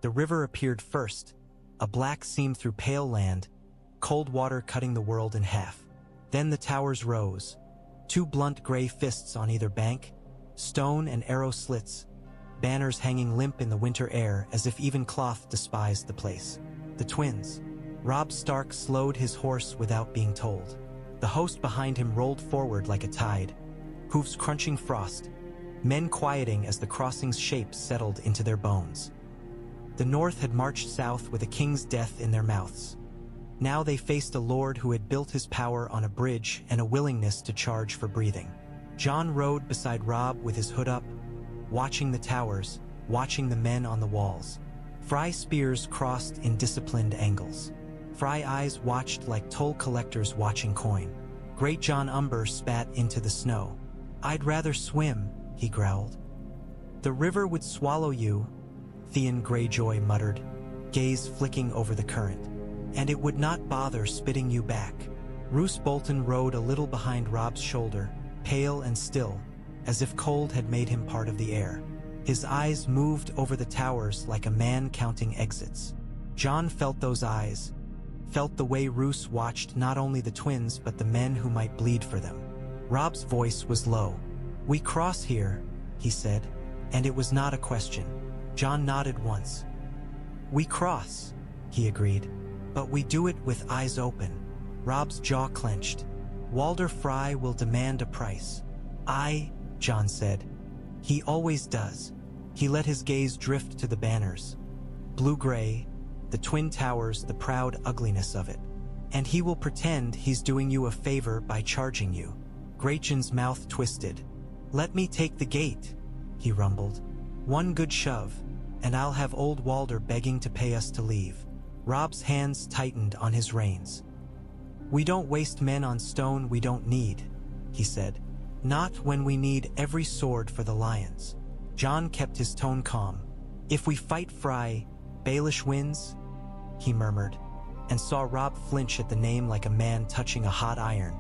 The river appeared first, a black seam through pale land, cold water cutting the world in half. Then the towers rose, two blunt gray fists on either bank, stone and arrow slits, banners hanging limp in the winter air as if even cloth despised the place. The twins. Robb Stark slowed his horse without being told. The host behind him rolled forward like a tide, hooves crunching frost, men quieting as the crossing's shape settled into their bones. The North had marched south with a king's death in their mouths. Now they faced a lord who had built his power on a bridge and a willingness to charge for breathing. Jon rode beside Robb with his hood up, watching the towers, watching the men on the walls. Frey spears crossed in disciplined angles. Frey eyes watched like toll collectors watching coin. Great Jon Umber spat into the snow. "I'd rather swim," he growled. "The river would swallow you," Theon Greyjoy muttered, gaze flicking over the current. "And it would not bother spitting you back." Roose Bolton rode a little behind Robb's shoulder, pale and still, as if cold had made him part of the air. His eyes moved over the towers like a man counting exits. Jon felt those eyes, felt the way Roose watched not only the twins but the men who might bleed for them. Robb's voice was low. "We cross here," he said, and it was not a question. Jon nodded once. "We cross," he agreed, "but we do it with eyes open." Robb's jaw clenched. "Walder Frey will demand a price." "Aye," Jon said. "He always does." He let his gaze drift to the banners. Blue-gray, the twin towers, the proud ugliness of it. "And he will pretend he's doing you a favor by charging you." Greyjon's mouth twisted. "Let me take the gate," he rumbled. "One good shove, and I'll have old Walder begging to pay us to leave." Robb's hands tightened on his reins. "We don't waste men on stone we don't need," he said. "Not when we need every sword for the lions." Jon kept his tone calm. "If we fight Frey, Baelish wins," he murmured, and saw Robb flinch at the name like a man touching a hot iron.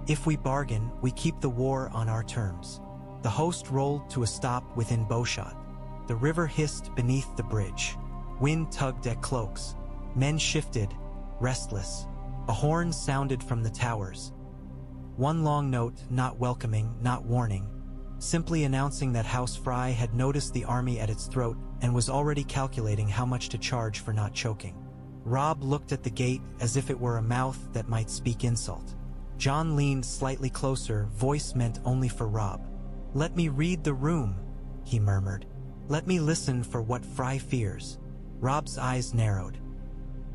"If we bargain, we keep the war on our terms." The host rolled to a stop within bowshot. The river hissed beneath the bridge. Wind tugged at cloaks. Men shifted, restless. A horn sounded from the towers. One long note, not welcoming, not warning, simply announcing that House Frey had noticed the army at its throat and was already calculating how much to charge for not choking. Robb looked at the gate as if it were a mouth that might speak insult. Jon leaned slightly closer, voice meant only for Robb. "Let me read the room," he murmured. "Let me listen for what Frey fears." Robb's eyes narrowed.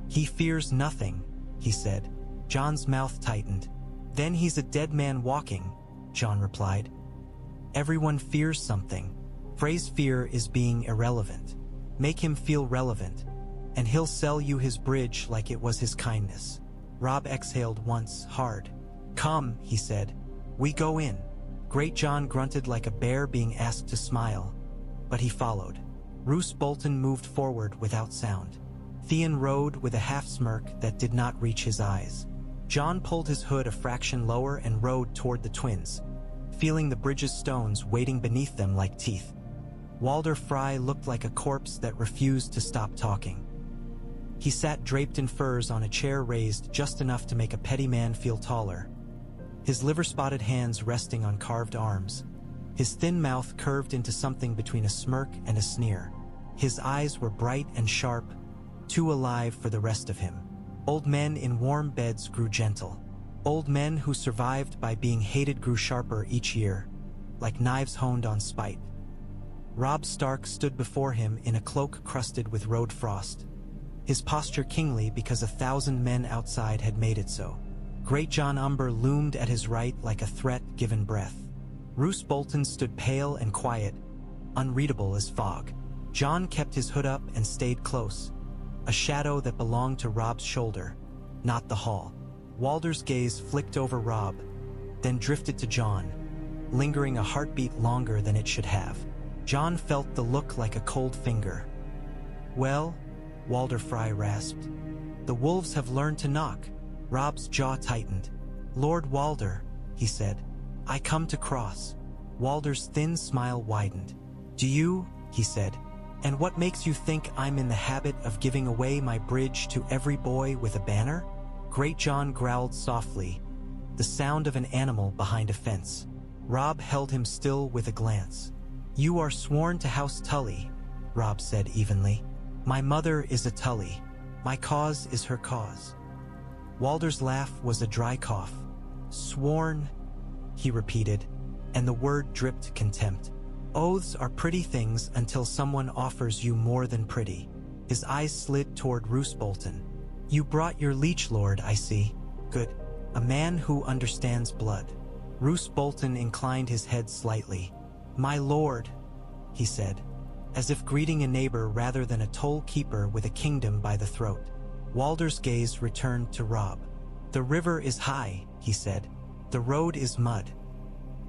"He fears nothing," he said. Jon's mouth tightened. "Then he's a dead man walking," Jon replied. "Everyone fears something. Frey's fear is being irrelevant. Make him feel relevant, and he'll sell you his bridge like it was his kindness." Robb exhaled once, hard. "Come," he said. "We go in." Great Jon grunted like a bear being asked to smile, but he followed. Roose Bolton moved forward without sound. Theon rode with a half-smirk that did not reach his eyes. Jon pulled his hood a fraction lower and rode toward the twins, feeling the bridge's stones waiting beneath them like teeth. Walder Frey looked like a corpse that refused to stop talking. He sat draped in furs on a chair raised just enough to make a petty man feel taller, his liver-spotted hands resting on carved arms. His thin mouth curved into something between a smirk and a sneer. His eyes were bright and sharp, too alive for the rest of him. Old men in warm beds grew gentle. Old men who survived by being hated grew sharper each year, like knives honed on spite. Robb Stark stood before him in a cloak crusted with road frost, his posture kingly because 1,000 men outside had made it so. Great Jon Umber loomed at his right like a threat given breath. Roose Bolton stood pale and quiet, unreadable as fog. Jon kept his hood up and stayed close, a shadow that belonged to Robb's shoulder, not the hall. Walder's gaze flicked over Robb, then drifted to Jon, lingering a heartbeat longer than it should have. Jon felt the look like a cold finger. "Well," Walder Frey rasped, "the wolves have learned to knock." Robb's jaw tightened. "Lord Walder," he said, "I come to cross." Walder's thin smile widened. "Do you?" he said. And what makes you think I'm in the habit of giving away my bridge to every boy with a banner? Great Jon growled softly, the sound of an animal behind a fence. Robb held him still with a glance. You are sworn to House Tully, Robb said evenly. My mother is a Tully. My cause is her cause. Walder's laugh was a dry cough. Sworn, he repeated, and the word dripped contempt. Oaths are pretty things until someone offers you more than pretty. His eyes slid toward Roose Bolton. You brought your liege lord, I see. Good. A man who understands blood. Roose Bolton inclined his head slightly. My lord, he said, as if greeting a neighbor rather than a toll keeper with a kingdom by the throat. Walder's gaze returned to Robb. The river is high, he said. The road is mud.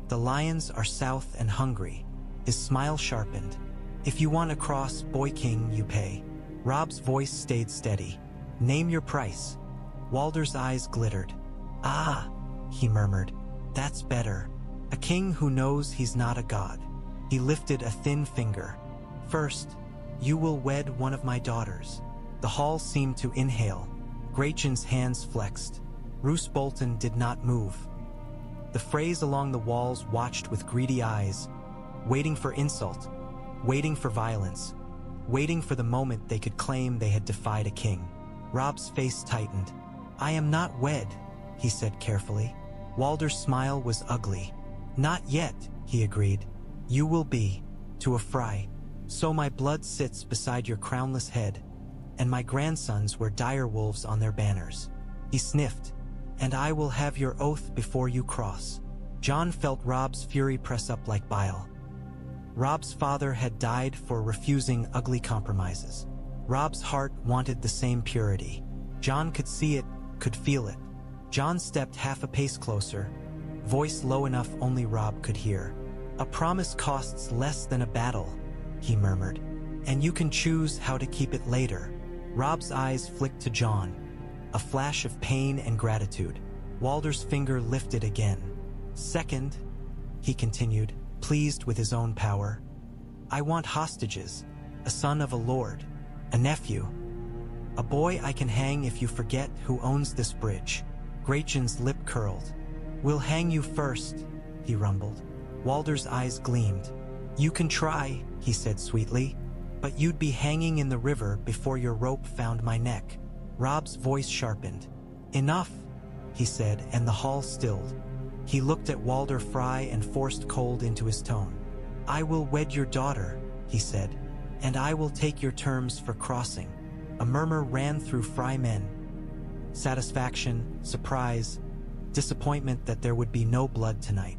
The lions are south and hungry. His smile sharpened. If you want to cross, boy king, you pay. Robb's voice stayed steady. Name your price. Walder's eyes glittered. Ah, he murmured. That's better. A king who knows he's not a god. He lifted a thin finger. First, you will wed one of my daughters. The hall seemed to inhale. Greatjon's hands flexed. Roose Bolton did not move. The Freys along the walls watched with greedy eyes, waiting for insult, waiting for violence, waiting for the moment they could claim they had defied a king. Robb's face tightened. I am not wed, he said carefully. Walder's smile was ugly. Not yet, he agreed. You will be, to a Frey. So my blood sits beside your crownless head, and my grandsons wear dire wolves on their banners. He sniffed. And I will have your oath before you cross. Jon felt Robb's fury press up like bile. Robb's father had died for refusing ugly compromises. Robb's heart wanted the same purity. Jon could see it, could feel it. Jon stepped half a pace closer, voice low enough only Robb could hear. A promise costs less than a battle, he murmured, and you can choose how to keep it later. Robb's eyes flicked to Jon, a flash of pain and gratitude. Walder's finger lifted again. Second, he continued, pleased with his own power, I want hostages, a son of a lord, a nephew, a boy I can hang if you forget who owns this bridge. Greatjon's lip curled. We'll hang you first, he rumbled. Walder's eyes gleamed. You can try, he said sweetly, but you'd be hanging in the river before your rope found my neck. Robb's voice sharpened. Enough, he said, and the hall stilled. He looked at Walder Frey and forced cold into his tone. I will wed your daughter, he said, and I will take your terms for crossing. A murmur ran through Frey men. Satisfaction, surprise, disappointment that there would be no blood tonight.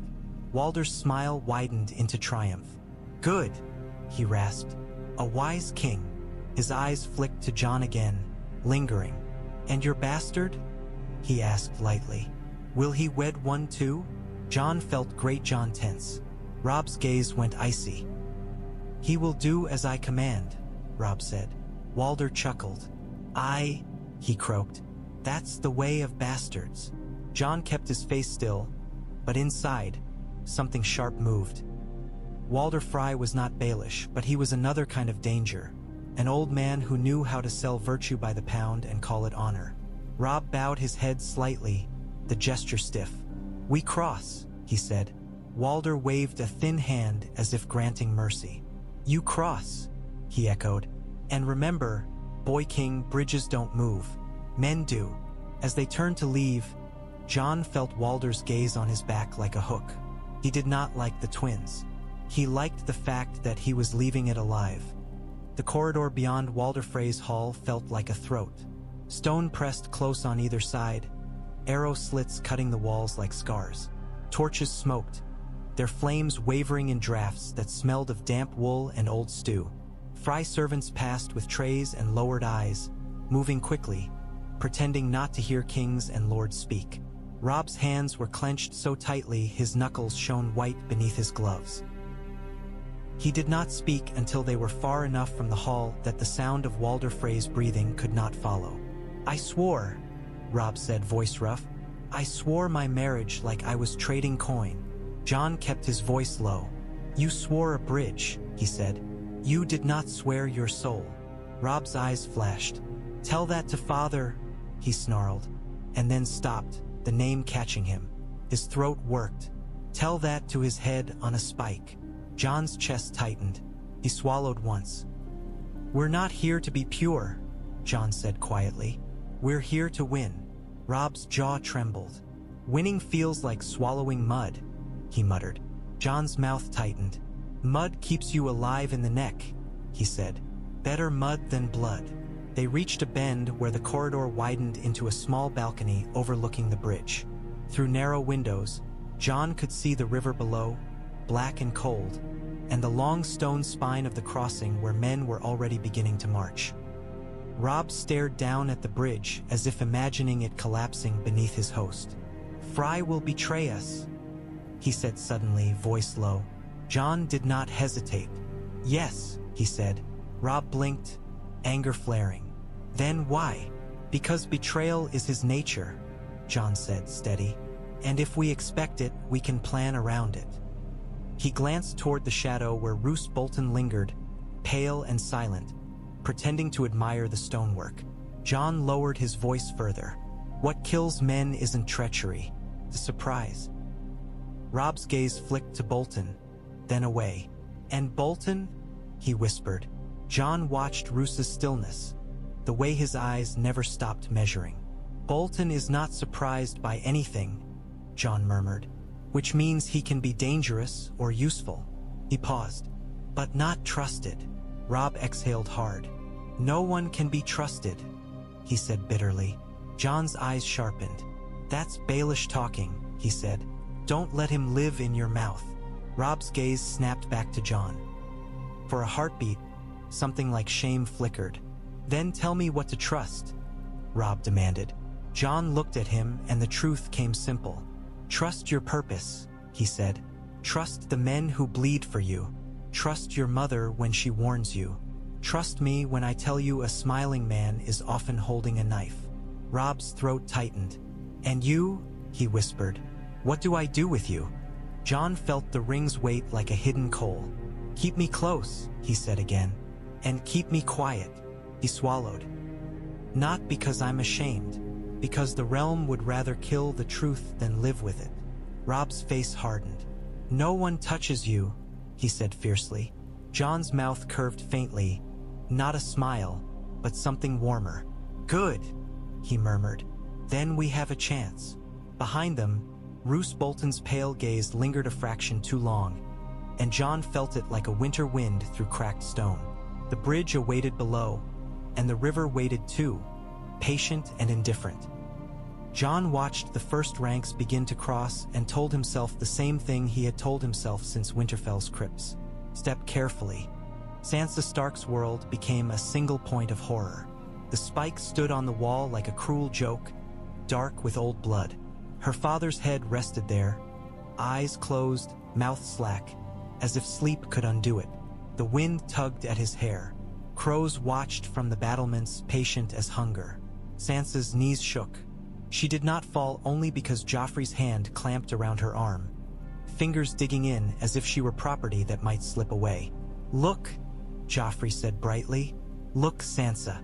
Walder's smile widened into triumph. Good, he rasped. A wise king. His eyes flicked to Jon again, lingering. And your bastard? He asked lightly. Will he wed one too? Jon felt Great Jon tense. Robb's gaze went icy. He will do as I command, Robb said. Walder chuckled. He croaked. That's the way of bastards. Jon kept his face still, but inside, something sharp moved. Walder Frey was not Baelish, but he was another kind of danger. An old man who knew how to sell virtue by the pound and call it honor. Robb bowed his head slightly, the gesture stiff. We cross, he said. Walder waved a thin hand as if granting mercy. You cross, he echoed. And remember, boy king, bridges don't move. Men do. As they turned to leave, Jon felt Walder's gaze on his back like a hook. He did not like the twins. He liked the fact that he was leaving it alive. The corridor beyond Walder Frey's hall felt like a throat. Stone pressed close on either side, arrow slits cutting the walls like scars. Torches smoked, their flames wavering in drafts that smelled of damp wool and old stew. Frey servants passed with trays and lowered eyes, moving quickly, pretending not to hear kings and lords speak. Robb's hands were clenched so tightly his knuckles shone white beneath his gloves. He did not speak until they were far enough from the hall that the sound of Walder Frey's breathing could not follow. I swore, Robb said, voice rough. I swore my marriage like I was trading coin. Jon kept his voice low. You swore a bridge, he said. You did not swear your soul. Robb's eyes flashed. Tell that to father, he snarled, and then stopped, the name catching him. His throat worked. Tell that to his head on a spike. Jon's chest tightened. He swallowed once. We're not here to be pure, Jon said quietly. We're here to win. Robb's jaw trembled. Winning feels like swallowing mud, he muttered. Jon's mouth tightened. Mud keeps you alive in the neck, he said. Better mud than blood. They reached a bend where the corridor widened into a small balcony overlooking the bridge. Through narrow windows, Jon could see the river below, black and cold, and the long stone spine of the crossing where men were already beginning to march. Robb stared down at the bridge as if imagining it collapsing beneath his host. Frey will betray us, he said suddenly, voice low. Jon did not hesitate. Yes, he said. Robb blinked, anger flaring. Then why? Because betrayal is his nature, Jon said, steady. And if we expect it, we can plan around it. He glanced toward the shadow where Roose Bolton lingered, pale and silent, pretending to admire the stonework. Jon lowered his voice further. What kills men isn't treachery, the surprise. Robb's gaze flicked to Bolton, then away. And Bolton? He whispered. Jon watched Roose's stillness, the way his eyes never stopped measuring. Bolton is not surprised by anything, Jon murmured, which means he can be dangerous or useful. He paused. But not trusted. Robb exhaled hard. No one can be trusted, he said bitterly. Jon's eyes sharpened. That's Baelish talking, he said. Don't let him live in your mouth. Robb's gaze snapped back to Jon. For a heartbeat, something like shame flickered. Then tell me what to trust, Robb demanded. Jon looked at him and the truth came simple. Trust your purpose, he said. Trust the men who bleed for you. Trust your mother when she warns you. Trust me when I tell you a smiling man is often holding a knife. Robb's throat tightened. And you, he whispered, what do I do with you? Jon felt the ring's weight like a hidden coal. Keep me close, he said again. And keep me quiet, he swallowed. Not because I'm ashamed, because the realm would rather kill the truth than live with it. Robb's face hardened. No one touches you, he said fiercely. Jon's mouth curved faintly, not a smile, but something warmer. Good, he murmured. Then we have a chance. Behind them, Roose Bolton's pale gaze lingered a fraction too long, and Jon felt it like a winter wind through cracked stone. The bridge awaited below, and the river waited too, patient and indifferent. Jon watched the first ranks begin to cross and told himself the same thing he had told himself since Winterfell's crypts. Step carefully. Sansa Stark's world became a single point of horror. The spike stood on the wall like a cruel joke, dark with old blood. Her father's head rested there, eyes closed, mouth slack, as if sleep could undo it. The wind tugged at his hair. Crows watched from the battlements, patient as hunger. Sansa's knees shook. She did not fall only because Joffrey's hand clamped around her arm, fingers digging in as if she were property that might slip away. Look, Joffrey said brightly. Look, Sansa.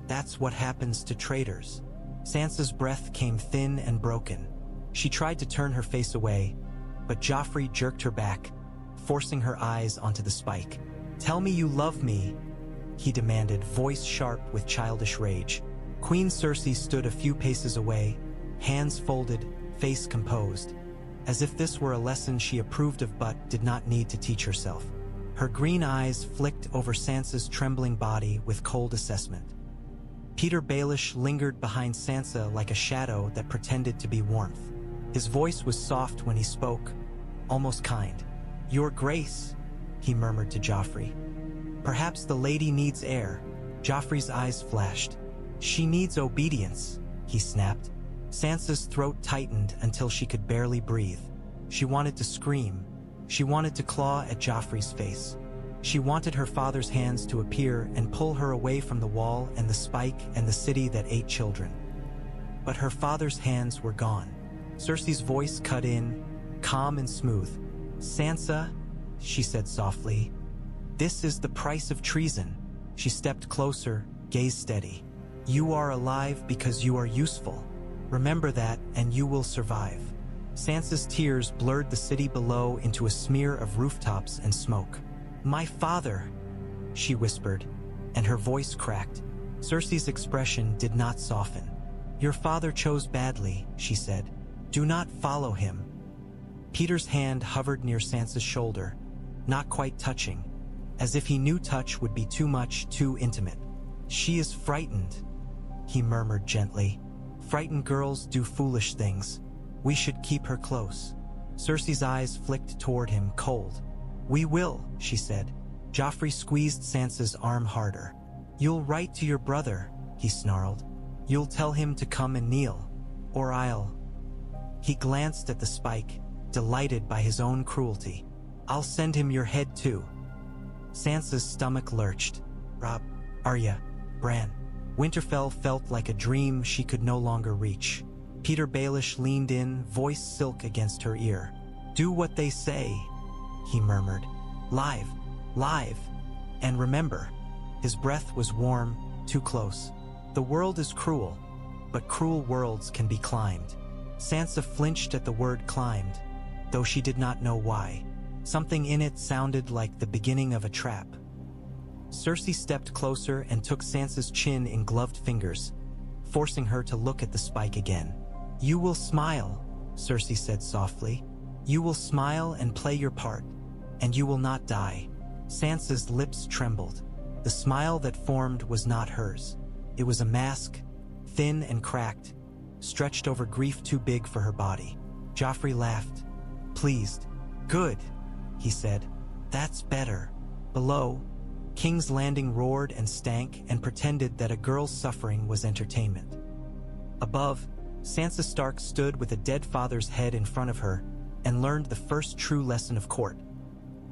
That's what happens to traitors. Sansa's breath came thin and broken. She tried to turn her face away, but Joffrey jerked her back, forcing her eyes onto the spike. Tell me you love me, he demanded, voice sharp with childish rage. Queen Cersei stood a few paces away, hands folded, face composed, as if this were a lesson she approved of but did not need to teach herself. Her green eyes flicked over Sansa's trembling body with cold assessment. Petyr Baelish lingered behind Sansa like a shadow that pretended to be warmth. His voice was soft when he spoke, almost kind. Your Grace, he murmured to Joffrey. Perhaps the lady needs air. Joffrey's eyes flashed. She needs obedience, he snapped. Sansa's throat tightened until she could barely breathe. She wanted to scream. She wanted to claw at Joffrey's face. She wanted her father's hands to appear and pull her away from the wall and the spike and the city that ate children. But her father's hands were gone. Cersei's voice cut in, calm and smooth. Sansa, she said softly, This is the price of treason. She stepped closer, gaze steady. You are alive because you are useful. Remember that, and you will survive. Sansa's tears blurred the city below into a smear of rooftops and smoke. My father, she whispered, and her voice cracked. Cersei's expression did not soften. Your father chose badly, she said. Do not follow him. Peter's hand hovered near Sansa's shoulder, not quite touching, as if he knew touch would be too much, too intimate. She is frightened, he murmured gently. Frightened girls do foolish things. We should keep her close. Cersei's eyes flicked toward him, cold. We will, she said. Joffrey squeezed Sansa's arm harder. You'll write to your brother, he snarled. You'll tell him to come and kneel. Or I'll... He glanced at the spike, delighted by his own cruelty. I'll send him your head too. Sansa's stomach lurched. Robb, Arya, Bran. Winterfell felt like a dream she could no longer reach. Petyr Baelish leaned in, voice silk against her ear. Do what they say, he murmured. Live, live. And remember, his breath was warm, too close. The world is cruel, but cruel worlds can be climbed. Sansa flinched at the word climbed, though she did not know why. Something in it sounded like the beginning of a trap. Cersei stepped closer and took Sansa's chin in gloved fingers, forcing her to look at the spike again. You will smile, Cersei said softly. You will smile and play your part, and you will not die. Sansa's lips trembled. The smile that formed was not hers. It was a mask, thin and cracked, stretched over grief too big for her body. Joffrey laughed, pleased. Good, he said. That's better. Below, King's Landing roared and stank and pretended that a girl's suffering was entertainment. Above, Sansa Stark stood with a dead father's head in front of her and learned the first true lesson of court.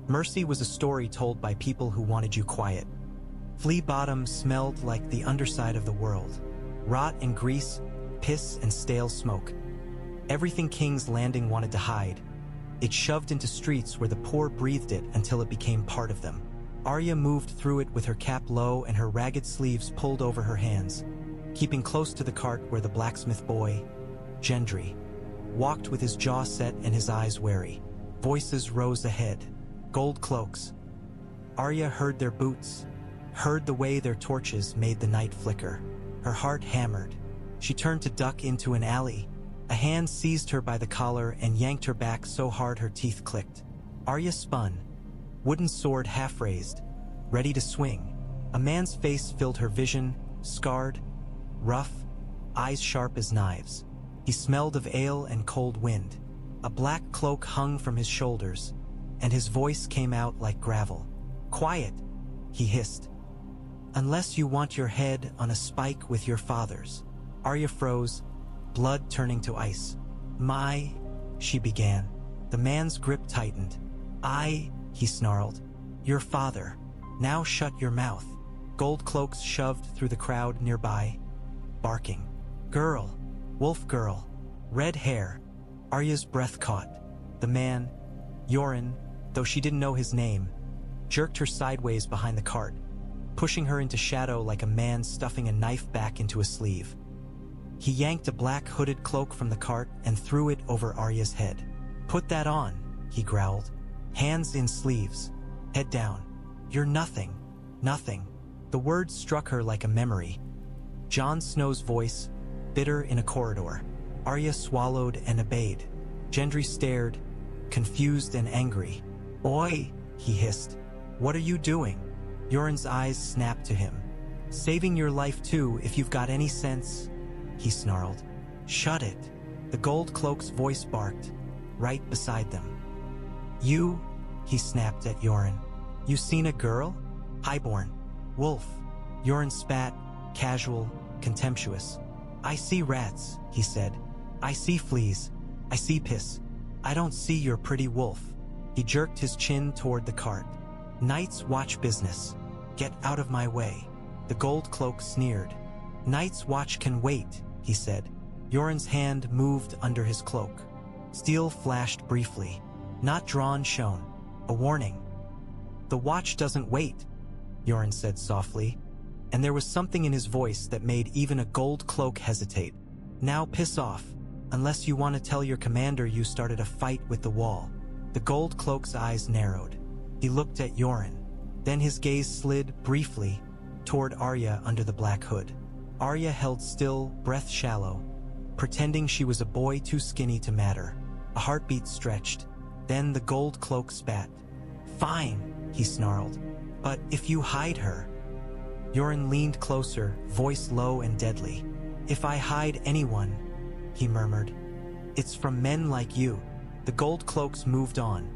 Mercy was a story told by people who wanted you quiet. Flea Bottom smelled like the underside of the world. Rot and grease, piss and stale smoke. Everything King's Landing wanted to hide, it shoved into streets where the poor breathed it until it became part of them. Arya moved through it with her cap low and her ragged sleeves pulled over her hands, keeping close to the cart where the blacksmith boy, Gendry, walked with his jaw set and his eyes wary. Voices rose ahead. Gold cloaks. Arya heard their boots, heard the way their torches made the night flicker. Her heart hammered. She turned to duck into an alley. A hand seized her by the collar and yanked her back so hard her teeth clicked. Arya spun, wooden sword half raised, ready to swing. A man's face filled her vision, scarred, rough, eyes sharp as knives. He smelled of ale and cold wind. A black cloak hung from his shoulders, and his voice came out like gravel. Quiet, he hissed. Unless you want your head on a spike with your father's. Arya froze, blood turning to ice. She began. The man's grip tightened. He snarled. Your father. Now shut your mouth. Gold cloaks shoved through the crowd nearby, barking. Girl, wolf girl, red hair. Arya's breath caught. The man, Yoren, though she didn't know his name, jerked her sideways behind the cart, pushing her into shadow like a man stuffing a knife back into a sleeve. He yanked a black hooded cloak from the cart and threw it over Arya's head. Put that on, he growled. Hands in sleeves. Head down. You're nothing. Nothing. The words struck her like a memory. Jon Snow's voice, bitter in a corridor. Arya swallowed and obeyed. Gendry stared, confused and angry. Oi, he hissed. What are you doing? Yoren's eyes snapped to him. Saving your life too, if you've got any sense, he snarled. Shut it. The gold cloak's voice barked, right beside them. You, he snapped at Yoren. You seen a girl? Highborn. Wolf. Yoren spat, casual, contemptuous. I see rats, he said. I see fleas. I see piss. I don't see your pretty wolf. He jerked his chin toward the cart. Knights watch business. Get out of my way. The gold cloak sneered. Night's watch can wait, he said. Yoren's hand moved under his cloak. Steel flashed briefly. Not drawn shone. A warning. The watch doesn't wait, Yoren said softly, and there was something in his voice that made even a gold cloak hesitate. Now piss off, unless you want to tell your commander you started a fight with the wall. The gold cloak's eyes narrowed. He looked at Yoren. Then his gaze slid, briefly, toward Arya under the black hood. Arya held still, breath shallow, pretending she was a boy too skinny to matter. A heartbeat stretched. Then the gold cloak spat. Fine, he snarled. But if you hide her... Yoren leaned closer, voice low and deadly. If I hide anyone, he murmured, it's from men like you. The gold cloaks moved on,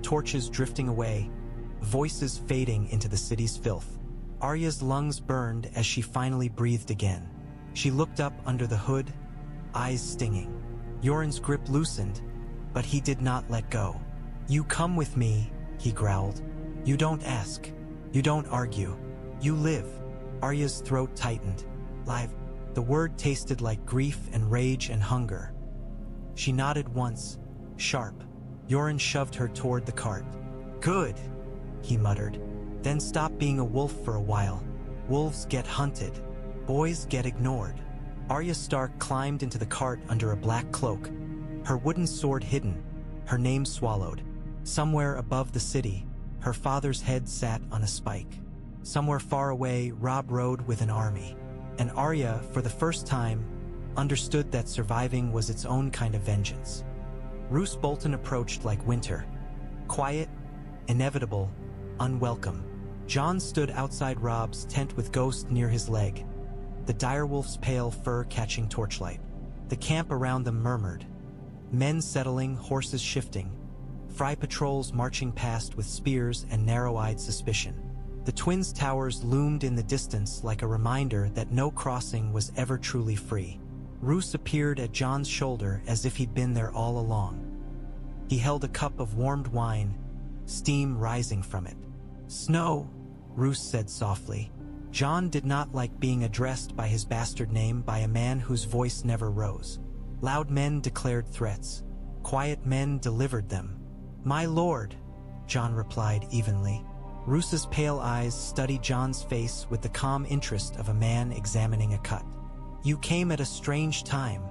torches drifting away, voices fading into the city's filth. Arya's lungs burned as she finally breathed again. She looked up under the hood, eyes stinging. Yoren's grip loosened, but he did not let go. You come with me, he growled. You don't ask. You don't argue. You live. Arya's throat tightened. Live. The word tasted like grief and rage and hunger. She nodded once, sharp. Yoren shoved her toward the cart. Good, he muttered. Then stop being a wolf for a while. Wolves get hunted. Boys get ignored. Arya Stark climbed into the cart under a black cloak, her wooden sword hidden, her name swallowed. Somewhere above the city, her father's head sat on a spike. Somewhere far away, Robb rode with an army. And Arya, for the first time, understood that surviving was its own kind of vengeance. Roose Bolton approached like winter. Quiet, inevitable, unwelcome. Jon stood outside Robb's tent with Ghost near his leg, the direwolf's pale fur catching torchlight. The camp around them murmured. Men settling, horses shifting. Frey patrols marching past with spears and narrow-eyed suspicion. The twins' towers loomed in the distance like a reminder that no crossing was ever truly free. Roose appeared at Jon's shoulder as if he'd been there all along. He held a cup of warmed wine, steam rising from it. Snow, Roose said softly. Jon did not like being addressed by his bastard name by a man whose voice never rose. Loud men declared threats. Quiet men delivered them. My lord, Jon replied evenly. Roose's pale eyes studied Jon's face with the calm interest of a man examining a cut. You came at a strange time,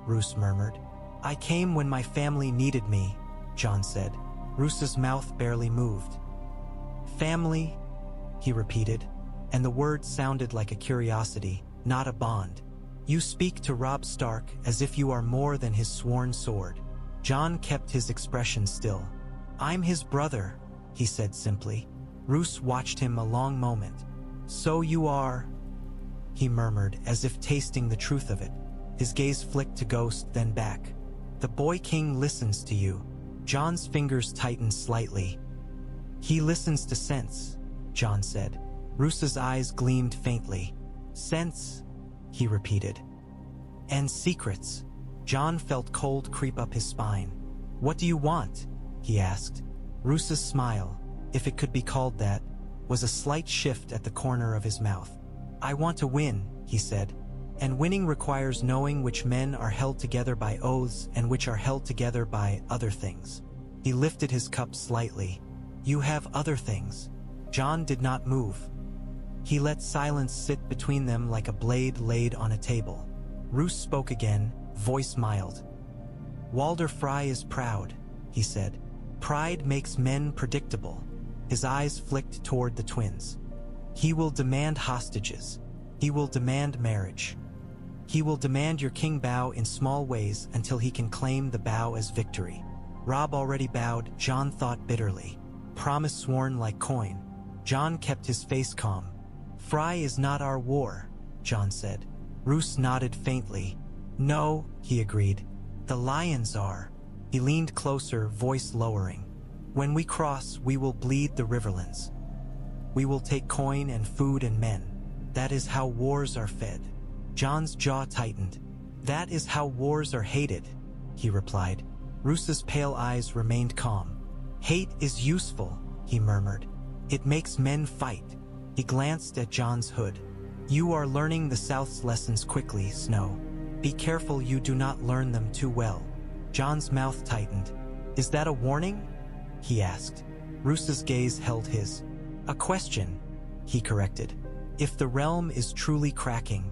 Roose murmured. I came when my family needed me, Jon said. Roose's mouth barely moved. Family, he repeated, and the word sounded like a curiosity, not a bond. You speak to Robb Stark as if you are more than his sworn sword. Jon kept his expression still. I'm his brother, he said simply. Roose watched him a long moment. So you are, he murmured as if tasting the truth of it. His gaze flicked to Ghost, then back. The boy king listens to you. Jon's fingers tightened slightly. He listens to sense, Jon said. Roose's eyes gleamed faintly. Sense, he repeated. And secrets. Jon felt cold creep up his spine. What do you want? He asked. Roose's smile, if it could be called that, was a slight shift at the corner of his mouth. I want to win, he said. And winning requires knowing which men are held together by oaths and which are held together by other things. He lifted his cup slightly. You have other things. Jon did not move. He let silence sit between them like a blade laid on a table. Roose spoke again, voice mild. Walder Frey is proud, he said. Pride makes men predictable. His eyes flicked toward the twins. He will demand hostages. He will demand marriage. He will demand your king bow in small ways until he can claim the bow as victory. Robb already bowed, Jon thought bitterly. Promise sworn like coin. Jon kept his face calm. Frey is not our war, Jon said. Roose nodded faintly. No, he agreed. The lions are. He leaned closer, voice lowering. When we cross, we will bleed the Riverlands. We will take coin and food and men. That is how wars are fed. Jon's jaw tightened. That is how wars are hated, he replied. Roose's pale eyes remained calm. Hate is useful, he murmured. It makes men fight. He glanced at Jon's hood. You are learning the South's lessons quickly, Snow. Be careful you do not learn them too well. Jon's mouth tightened. Is that a warning? He asked. Roose's gaze held his. A question, he corrected. If the realm is truly cracking,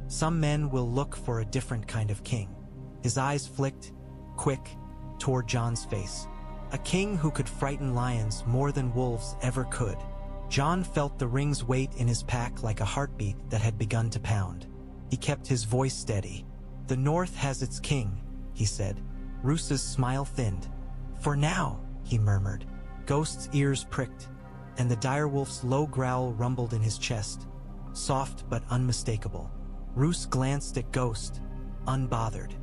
some men will look for a different kind of king. His eyes flicked, quick, toward Jon's face. A king who could frighten lions more than wolves ever could. Jon felt the ring's weight in his pack like a heartbeat that had begun to pound. He kept his voice steady. The North has its king, he said. Roose's smile thinned. For now, he murmured. Ghost's ears pricked, and the direwolf's low growl rumbled in his chest, soft but unmistakable. Roose glanced at Ghost, unbothered.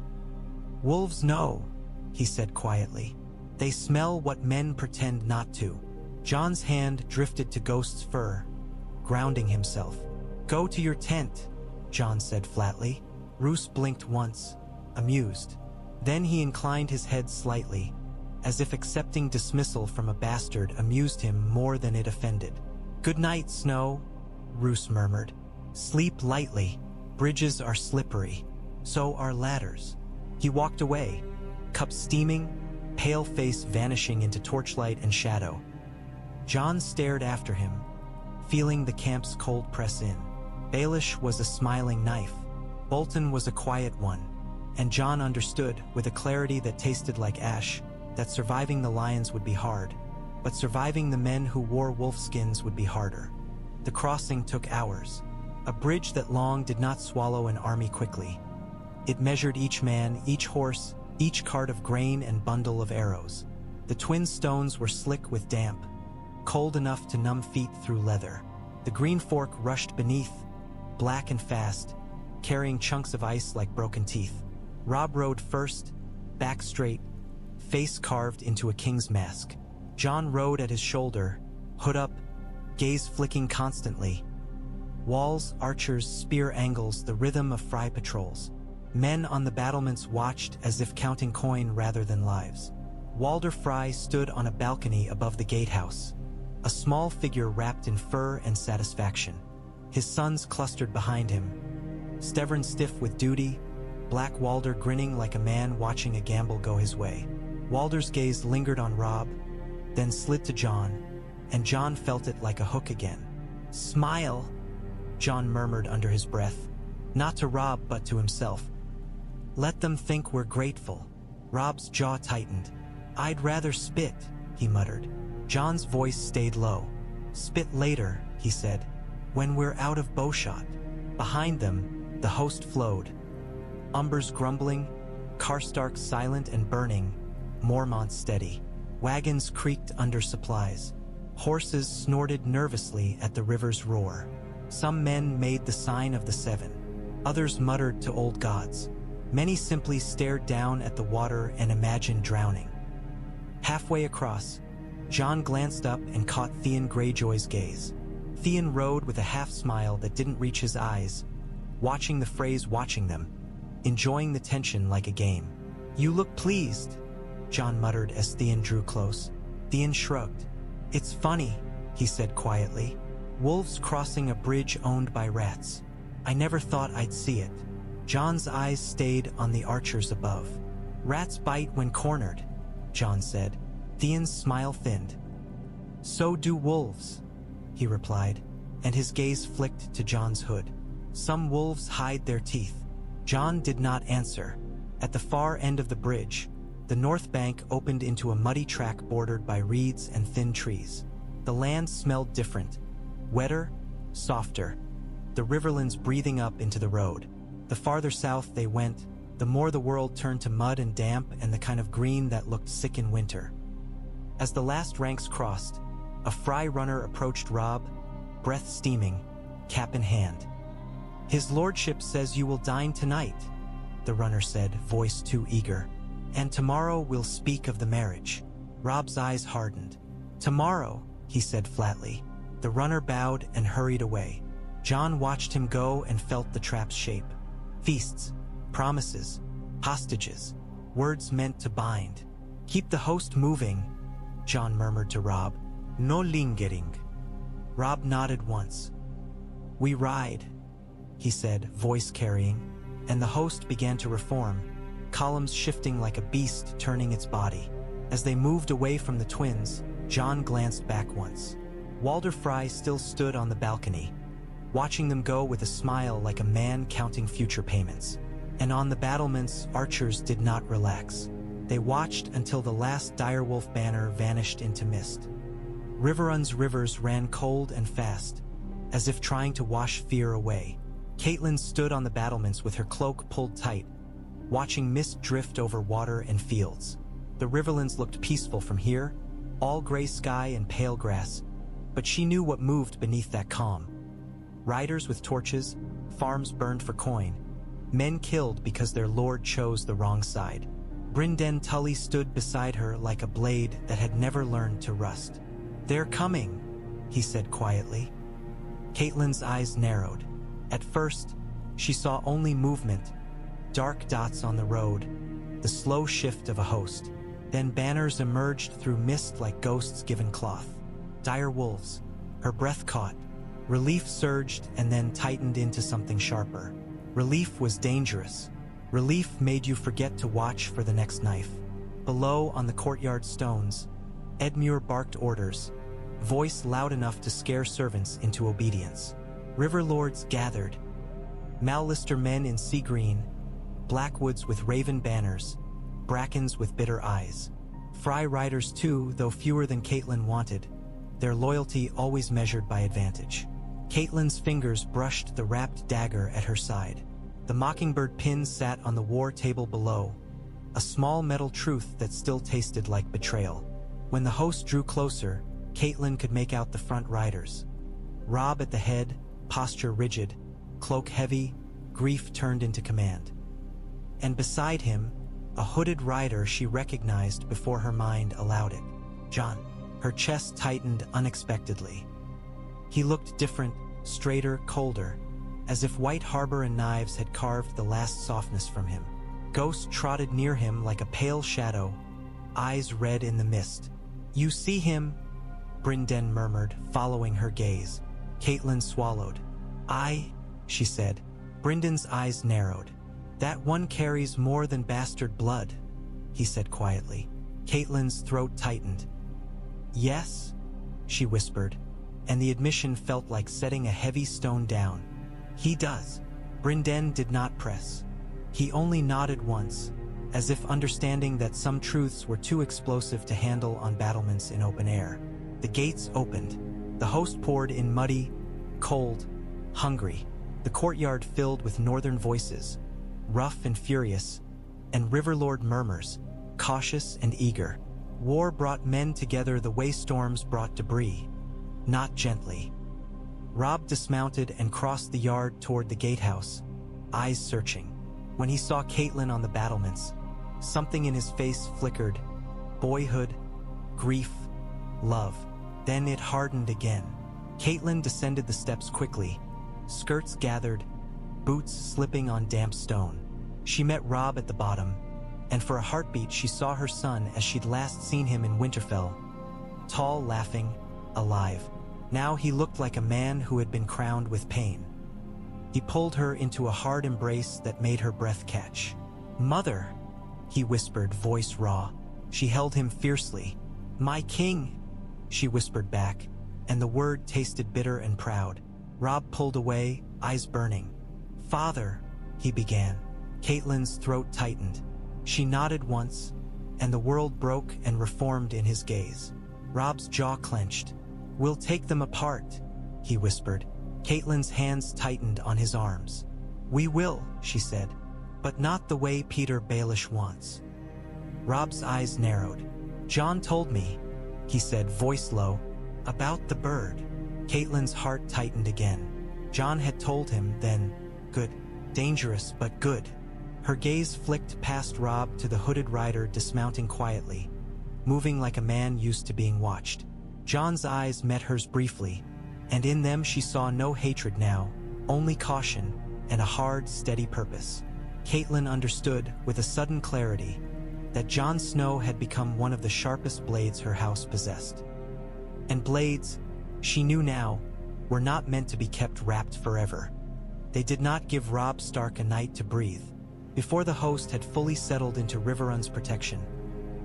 Wolves know, he said quietly. They smell what men pretend not to. Jon's hand drifted to Ghost's fur, grounding himself. Go to your tent, Jon said flatly. Roose blinked once, amused. Then he inclined his head slightly, as if accepting dismissal from a bastard amused him more than it offended. Good night, Snow, Roose murmured. Sleep lightly. Bridges are slippery. So are ladders. He walked away, cup steaming, pale face vanishing into torchlight and shadow. Jon stared after him, feeling the camp's cold press in. Baelish was a smiling knife. Bolton was a quiet one. And Jon understood, with a clarity that tasted like ash, that surviving the lions would be hard, but surviving the men who wore wolfskins would be harder. The crossing took hours. A bridge that long did not swallow an army quickly. It measured each man, each horse, each cart of grain and bundle of arrows. The twin stones were slick with damp, cold enough to numb feet through leather. The green fork rushed beneath, black and fast, carrying chunks of ice like broken teeth. Robb rode first, back straight, face carved into a king's mask. Jon rode at his shoulder, hood up, gaze flicking constantly. Walls, archers, spear angles, the rhythm of Frey patrols. Men on the battlements watched as if counting coin rather than lives. Walder Frey stood on a balcony above the gatehouse, a small figure wrapped in fur and satisfaction. His sons clustered behind him, Stevern stiff with duty, Black Walder grinning like a man watching a gamble go his way. Walder's gaze lingered on Robb, then slid to Jon, and Jon felt it like a hook again. Smile, Jon murmured under his breath, not to Robb but to himself. Let them think we're grateful. Robb's jaw tightened. I'd rather spit, he muttered. Jon's voice stayed low. Spit later, he said, when we're out of bowshot. Behind them, the host flowed. Umbers grumbling, Karstark silent and burning, Mormont steady. Wagons creaked under supplies. Horses snorted nervously at the river's roar. Some men made the sign of the seven. Others muttered to old gods. Many simply stared down at the water and imagined drowning. Halfway across, Jon glanced up and caught Theon Greyjoy's gaze. Theon rode with a half-smile that didn't reach his eyes, watching the Freys watching them, enjoying the tension like a game. You look pleased, Jon muttered as Theon drew close. Theon shrugged. It's funny, he said quietly. Wolves crossing a bridge owned by rats. I never thought I'd see it. Jon's eyes stayed on the archers above. Rats bite when cornered, Jon said. Theon's smile thinned. So do wolves, he replied, and his gaze flicked to Jon's hood. Some wolves hide their teeth. Jon did not answer. At the far end of the bridge, the north bank opened into a muddy track bordered by reeds and thin trees. The land smelled different, wetter, softer, the Riverlands breathing up into the road. The farther south they went, the more the world turned to mud and damp and the kind of green that looked sick in winter. As the last ranks crossed, a Frey runner approached Robb, breath steaming, cap in hand. His lordship says you will dine tonight, the runner said, voice too eager. And tomorrow we'll speak of the marriage. Robb's eyes hardened. Tomorrow, he said flatly. The runner bowed and hurried away. Jon watched him go and felt the trap's shape. Feasts, promises, hostages, words meant to bind. Keep the host moving, Jon murmured to Robb. No lingering. Robb nodded once. We ride, he said, voice carrying, and the host began to reform, columns shifting like a beast turning its body. As they moved away from the twins, Jon glanced back once. Walder Frey still stood on the balcony, watching them go with a smile like a man counting future payments. And on the battlements, archers did not relax. They watched until the last direwolf banner vanished into mist. Riverrun's rivers ran cold and fast, as if trying to wash fear away. Catelyn stood on the battlements with her cloak pulled tight, watching mist drift over water and fields. The Riverlands looked peaceful from here, all gray sky and pale grass, but she knew what moved beneath that calm. Riders with torches, farms burned for coin, men killed because their lord chose the wrong side. Brynden Tully stood beside her like a blade that had never learned to rust. "They're coming," he said quietly. Catelyn's eyes narrowed. At first, she saw only movement, dark dots on the road, the slow shift of a host. Then banners emerged through mist like ghosts given cloth. Dire wolves. Her breath caught. Relief surged and then tightened into something sharper. Relief was dangerous. Relief made you forget to watch for the next knife. Below, on the courtyard stones, Edmure barked orders, voice loud enough to scare servants into obedience. River lords gathered. Mallister men in sea green, blackwoods with raven banners, brackens with bitter eyes. Frey riders too, though fewer than Catelyn wanted, their loyalty always measured by advantage. Catelyn's fingers brushed the wrapped dagger at her side. The mockingbird pin sat on the war table below, a small metal truth that still tasted like betrayal. When the host drew closer, Catelyn could make out the front riders. Robb at the head, posture rigid, cloak heavy, grief turned into command. And beside him, a hooded rider she recognized before her mind allowed it. Jon. Her chest tightened unexpectedly. He looked different, straighter, colder, as if White Harbor and knives had carved the last softness from him. Ghost trotted near him like a pale shadow, eyes red in the mist. "You see him?" Brynden murmured, following her gaze. Catelyn swallowed. "I," she said. Brendan's eyes narrowed. "That one carries more than bastard blood," he said quietly. Catelyn's throat tightened. "Yes," she whispered, and the admission felt like setting a heavy stone down. "He does." Brynden did not press. He only nodded once, as if understanding that some truths were too explosive to handle on battlements in open air. The gates opened. The host poured in muddy, cold, hungry. The courtyard filled with northern voices, rough and furious, and riverlord murmurs, cautious and eager. War brought men together the way storms brought debris, not gently. Robb dismounted and crossed the yard toward the gatehouse, eyes searching. When he saw Catelyn on the battlements, something in his face flickered. Boyhood, grief, love. Then it hardened again. Catelyn descended the steps quickly, skirts gathered, boots slipping on damp stone. She met Robb at the bottom, and for a heartbeat she saw her son as she'd last seen him in Winterfell. Tall, laughing, alive. Now he looked like a man who had been crowned with pain. He pulled her into a hard embrace that made her breath catch. "Mother," he whispered, voice raw. She held him fiercely. "My king," she whispered back, and the word tasted bitter and proud. Robb pulled away, eyes burning. "Father," he began. Catelyn's throat tightened. She nodded once, and the world broke and reformed in his gaze. Robb's jaw clenched. "We'll take them apart," he whispered. Catelyn's hands tightened on his arms. "We will," she said, "but not the way Petyr Baelish wants." Robb's eyes narrowed. "Jon told me," he said, voice low, "about the bird." Catelyn's heart tightened again. Jon had told him, then. Good. Dangerous, but good. Her gaze flicked past Robb to the hooded rider dismounting quietly, moving like a man used to being watched. Jon's eyes met hers briefly, and in them she saw no hatred now, only caution and a hard, steady purpose. Catelyn understood, with a sudden clarity, that Jon Snow had become one of the sharpest blades her house possessed. And blades, she knew now, were not meant to be kept wrapped forever. They did not give Robb Stark a night to breathe. Before the host had fully settled into Riverrun's protection,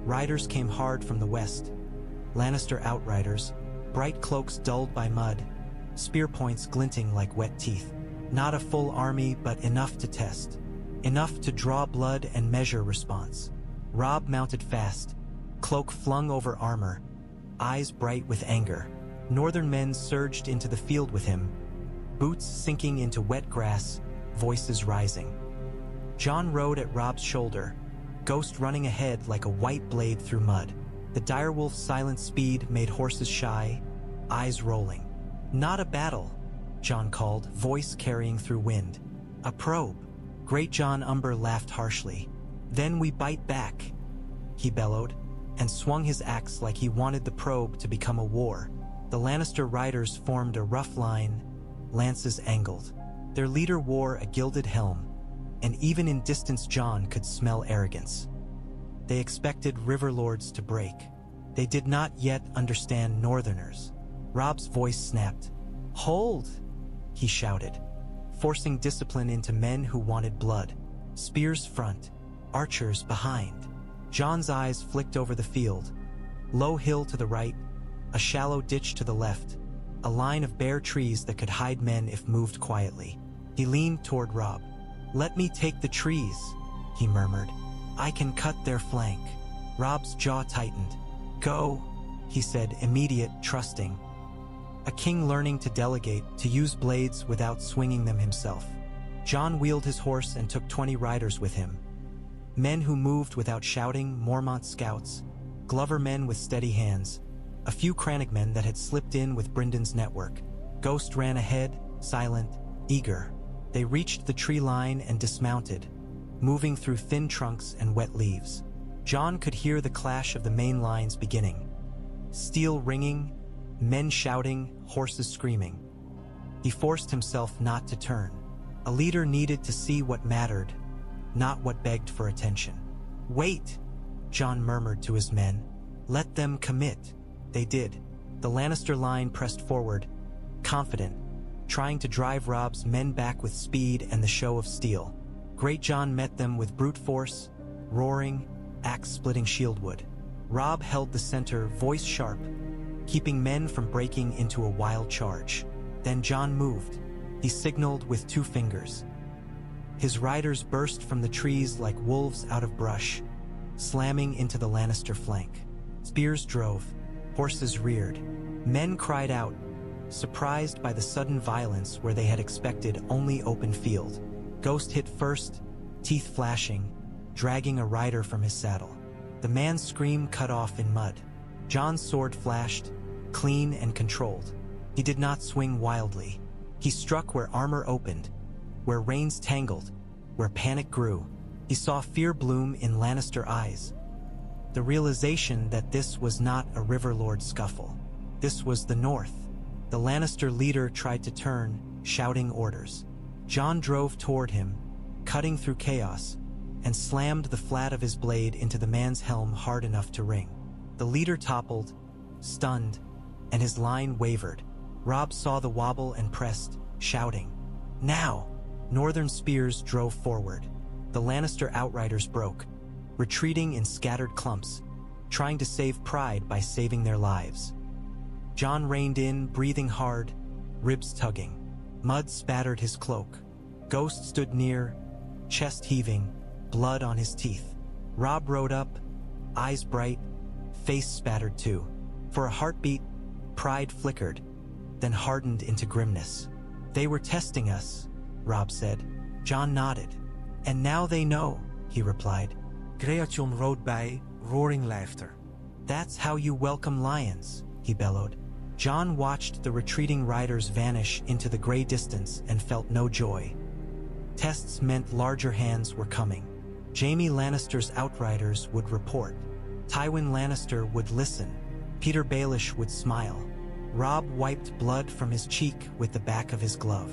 riders came hard from the west. Lannister Outriders, bright cloaks dulled by mud, spear points glinting like wet teeth. Not a full army, but enough to test. Enough to draw blood and measure response. Robb mounted fast, cloak flung over armor, eyes bright with anger. Northern men surged into the field with him, boots sinking into wet grass, voices rising. Jon rode at Robb's shoulder, Ghost running ahead like a white blade through mud. The direwolf's silent speed made horses shy, eyes rolling. "Not a battle," Jon called, voice carrying through wind. "A probe." Great Jon Umber laughed harshly. "Then we bite back," he bellowed, and swung his axe like he wanted the probe to become a war. The Lannister riders formed a rough line, lances angled. Their leader wore a gilded helm, and even in distance Jon could smell arrogance. They expected riverlords to break. They did not yet understand Northerners. Robb's voice snapped. "Hold!" he shouted, forcing discipline into men who wanted blood. Spears front, archers behind. Jon's eyes flicked over the field. Low hill to the right, a shallow ditch to the left, a line of bare trees that could hide men if moved quietly. He leaned toward Robb. "Let me take the trees," he murmured. "I can cut their flank." Robb's jaw tightened. "Go," he said, immediate, trusting. A king learning to delegate, to use blades without swinging them himself. Jon wheeled his horse and took 20 riders with him. Men who moved without shouting, Mormont scouts, Glover men with steady hands, a few Crannogmen that had slipped in with Bryndon's network. Ghost ran ahead, silent, eager. They reached the tree line and dismounted, moving through thin trunks and wet leaves. Jon could hear the clash of the main lines beginning. Steel ringing, men shouting, horses screaming. He forced himself not to turn. A leader needed to see what mattered, not what begged for attention. "Wait," Jon murmured to his men. "Let them commit." They did. The Lannister line pressed forward, confident, trying to drive Robb's men back with speed and the show of steel. Great Jon met them with brute force, roaring, axe-splitting shieldwood. Robb held the center, voice sharp, keeping men from breaking into a wild charge. Then Jon moved. He signaled with 2 fingers. His riders burst from the trees like wolves out of brush, slamming into the Lannister flank. Spears drove, horses reared. Men cried out, surprised by the sudden violence where they had expected only open field. Ghost hit first, teeth flashing, dragging a rider from his saddle. The man's scream cut off in mud. Jon's sword flashed, clean and controlled. He did not swing wildly. He struck where armor opened, where reins tangled, where panic grew. He saw fear bloom in Lannister eyes. The realization that this was not a Riverlord scuffle. This was the North. The Lannister leader tried to turn, shouting orders. Jon drove toward him, cutting through chaos, and slammed the flat of his blade into the man's helm hard enough to ring. The leader toppled, stunned, and his line wavered. Robb saw the wobble and pressed, shouting, "Now!" Northern spears drove forward. The Lannister Outriders broke, retreating in scattered clumps, trying to save pride by saving their lives. Jon reined in, breathing hard, ribs tugging. Mud spattered his cloak. Ghost stood near, chest heaving, blood on his teeth. Robb rode up, eyes bright, face spattered too. For a heartbeat, pride flickered, then hardened into grimness. "They were testing us," Robb said. Jon nodded. "And now they know," he replied. Greatjon rode by, roaring laughter. "That's how you welcome lions," he bellowed. Jon watched the retreating riders vanish into the gray distance and felt no joy. Tests meant larger hands were coming. Jaime Lannister's Outriders would report. Tywin Lannister would listen. Petyr Baelish would smile. Robb wiped blood from his cheek with the back of his glove.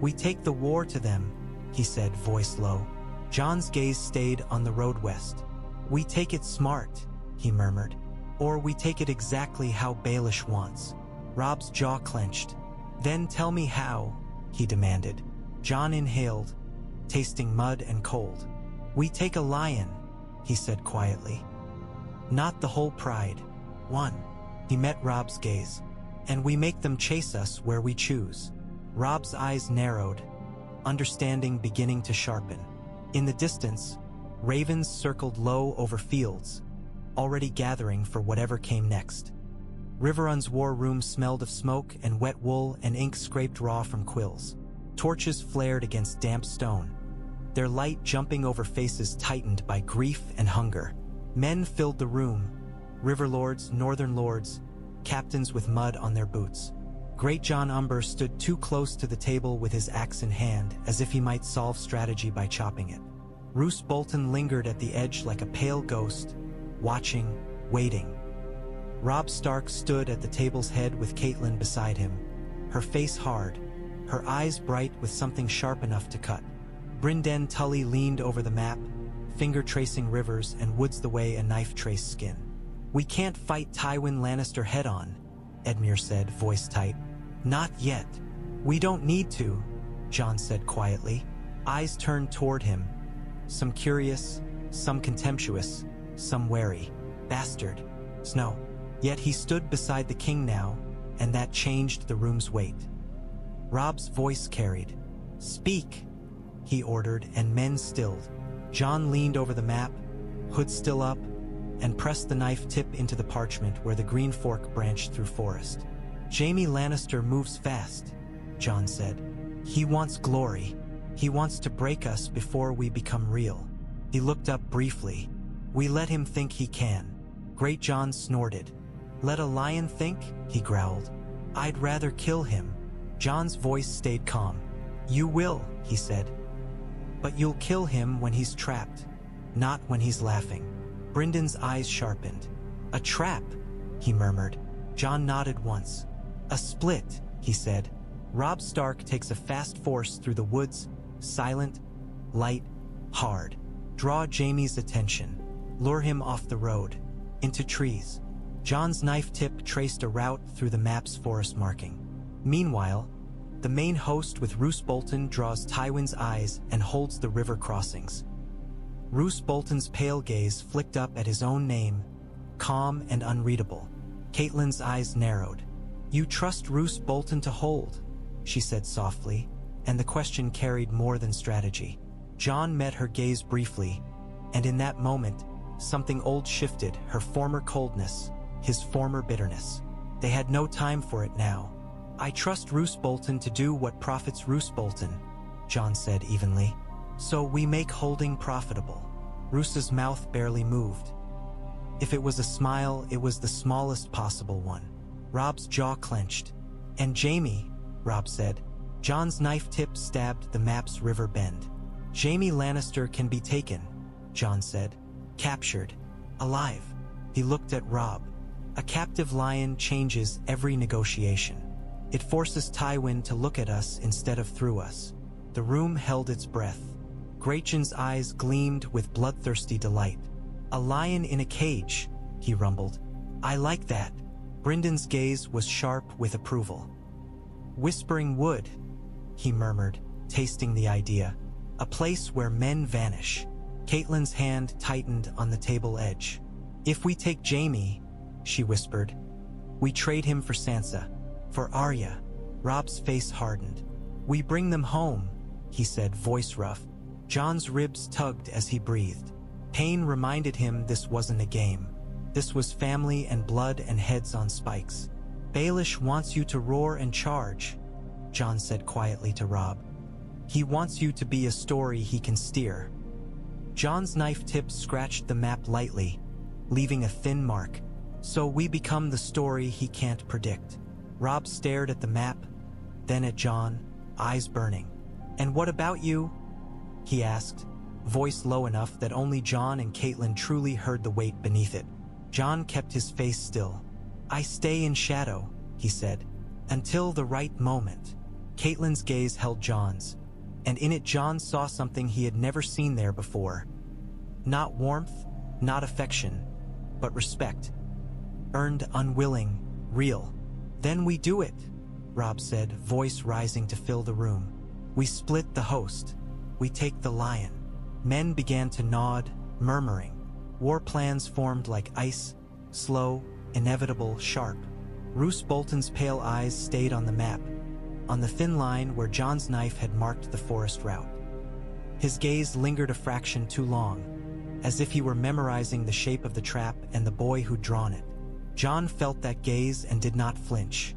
"We take the war to them," he said, voice low. Jon's gaze stayed on the road west. "We take it smart," he murmured. "Or we take it exactly how Baelish wants." Robb's jaw clenched. "Then tell me how," he demanded. Jon inhaled, tasting mud and cold. "We take a lion," he said quietly. "Not the whole pride. One." He met Robb's gaze. And we make them chase us where we choose. Robb's eyes narrowed, understanding beginning to sharpen. In the distance, ravens circled low over fields, already gathering for whatever came next. Riverrun's war room smelled of smoke and wet wool and ink scraped raw from quills. Torches flared against damp stone, their light jumping over faces tightened by grief and hunger. Men filled the room, river lords, northern lords, captains with mud on their boots. Great Jon Umber stood too close to the table with his axe in hand, as if he might solve strategy by chopping it. Roose Bolton lingered at the edge like a pale ghost, watching, waiting. Robb Stark stood at the table's head with Catelyn beside him, her face hard, her eyes bright with something sharp enough to cut. Brynden Tully leaned over the map, finger tracing rivers and woods the way a knife traced skin. "We can't fight Tywin Lannister head-on," Edmure said, voice tight. "Not yet. We don't need to," Jon said quietly, eyes turned toward him, some curious, some contemptuous, some wary. "Bastard. Snow." Yet he stood beside the king now, and that changed the room's weight. Robb's voice carried. "Speak," he ordered, and men stilled. Jon leaned over the map, hood still up, and pressed the knife tip into the parchment where the green fork branched through forest. "Jaime Lannister moves fast," Jon said. "He wants glory. He wants to break us before we become real." He looked up briefly. "We let him think he can." Great Jon snorted. "Let a lion think?" he growled. "I'd rather kill him." Jon's voice stayed calm. "You will," he said. "But you'll kill him when he's trapped, not when he's laughing." Brynden's eyes sharpened. "A trap," he murmured. Jon nodded once. "A split," he said. "Robb Stark takes a fast force through the woods, silent, light, hard. Draw Jaime's attention. Lure him off the road, into trees." Jon's knife tip traced a route through the map's forest marking. Meanwhile, the main host with Roose Bolton draws Tywin's eyes and holds the river crossings. Roose Bolton's pale gaze flicked up at his own name, calm and unreadable. Catelyn's eyes narrowed. "You trust Roose Bolton to hold," she said softly, and the question carried more than strategy. Jon met her gaze briefly, and in that moment, something old shifted, her former coldness, his former bitterness. They had no time for it now. "I trust Roose Bolton to do what profits Roose Bolton," Jon said evenly. "So we make holding profitable." Roose's mouth barely moved. If it was a smile, it was the smallest possible one. Robb's jaw clenched. "And Jaime," Robb said. Jon's knife tip stabbed the map's river bend. "Jaime Lannister can be taken," Jon said. "Captured. Alive." He looked at Robb. "A captive lion changes every negotiation. It forces Tywin to look at us instead of through us." The room held its breath. Greatjon's eyes gleamed with bloodthirsty delight. "A lion in a cage," he rumbled. "I like that." Brynden's gaze was sharp with approval. "Whispering Wood," he murmured, tasting the idea. "A place where men vanish." Catelyn's hand tightened on the table edge. "If we take Jaime," she whispered, "we trade him for Sansa, for Arya." Robb's face hardened. "We bring them home," he said, voice rough. Jon's ribs tugged as he breathed. Pain reminded him this wasn't a game. This was family and blood and heads on spikes. "Baelish wants you to roar and charge," Jon said quietly to Robb. "He wants you to be a story he can steer." Jon's knife tip scratched the map lightly, leaving a thin mark. "So we become the story he can't predict." Robb stared at the map, then at Jon, eyes burning. "And what about you?" he asked, voice low enough that only Jon and Catelyn truly heard the weight beneath it. Jon kept his face still. "I stay in shadow," he said, "until the right moment." Catelyn's gaze held Jon's, and in it Jon saw something he had never seen there before. Not warmth, not affection, but respect. Earned, unwilling, real. "Then we do it," Robb said, voice rising to fill the room. "We split the host. We take the lion." Men began to nod, murmuring. War plans formed like ice, slow, inevitable, sharp. Roose Bolton's pale eyes stayed on the map, on the thin line where Jon's knife had marked the forest route. His gaze lingered a fraction too long, as if he were memorizing the shape of the trap and the boy who'd drawn it. Jon felt that gaze and did not flinch.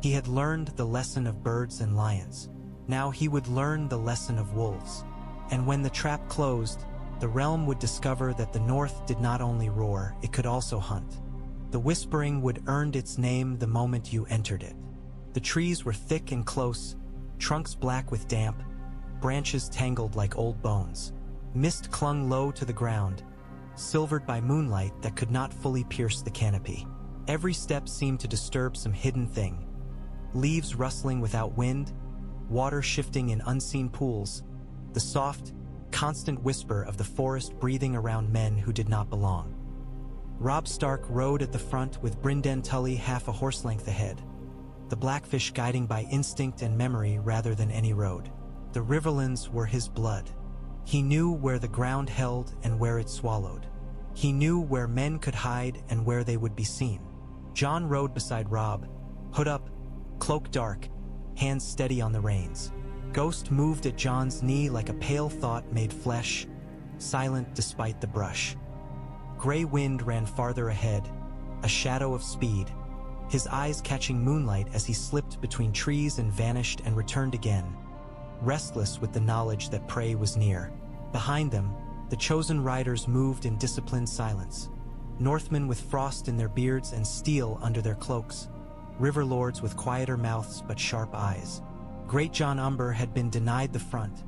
He had learned the lesson of birds and lions. Now he would learn the lesson of wolves. And when the trap closed, the realm would discover that the North did not only roar, it could also hunt. The whispering would earn its name the moment you entered it. The trees were thick and close, trunks black with damp, branches tangled like old bones. Mist clung low to the ground, silvered by moonlight that could not fully pierce the canopy. Every step seemed to disturb some hidden thing. Leaves rustling without wind, water shifting in unseen pools, the soft, constant whisper of the forest breathing around men who did not belong. Robb Stark rode at the front with Brynden Tully half a horse length ahead, the Blackfish guiding by instinct and memory rather than any road. The Riverlands were his blood. He knew where the ground held and where it swallowed. He knew where men could hide and where they would be seen. Jon rode beside Robb, hood up, cloak dark, hands steady on the reins. Ghost moved at Jon's knee like a pale thought made flesh, silent despite the brush. Gray wind ran farther ahead, a shadow of speed, his eyes catching moonlight as he slipped between trees and vanished and returned again, restless with the knowledge that prey was near. Behind them, the chosen riders moved in disciplined silence. Northmen with frost in their beards and steel under their cloaks, river lords with quieter mouths but sharp eyes. Great Jon Umber had been denied the front,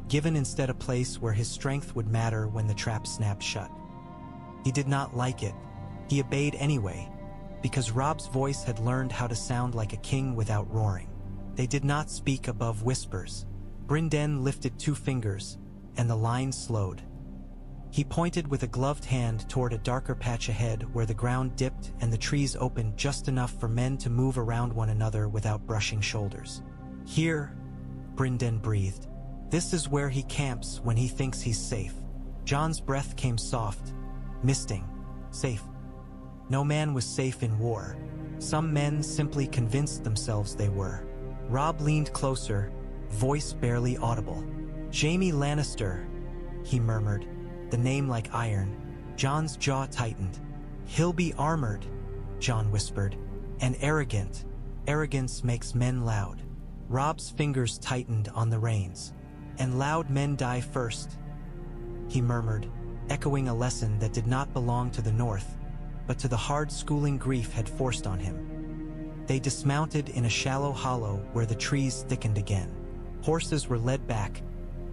given instead a place where his strength would matter when the trap snapped shut. He did not like it. He obeyed anyway, because Robb's voice had learned how to sound like a king without roaring. They did not speak above whispers. Brynden lifted 2 fingers, and the line slowed. He pointed with a gloved hand toward a darker patch ahead where the ground dipped and the trees opened just enough for men to move around one another without brushing shoulders. "Here," Brynden breathed. "This is where he camps when he thinks he's safe." Jon's breath came soft, misting. Safe. No man was safe in war. Some men simply convinced themselves they were. Robb leaned closer, voice barely audible. "Jaime Lannister," he murmured, the name like iron. Jon's jaw tightened. "He'll be armored," Jon whispered, "and arrogant. Arrogance makes men loud." Robb's fingers tightened on the reins. "And loud men die first," he murmured, echoing a lesson that did not belong to the North, but to the hard schooling grief had forced on him. They dismounted in a shallow hollow where the trees thickened again. Horses were led back,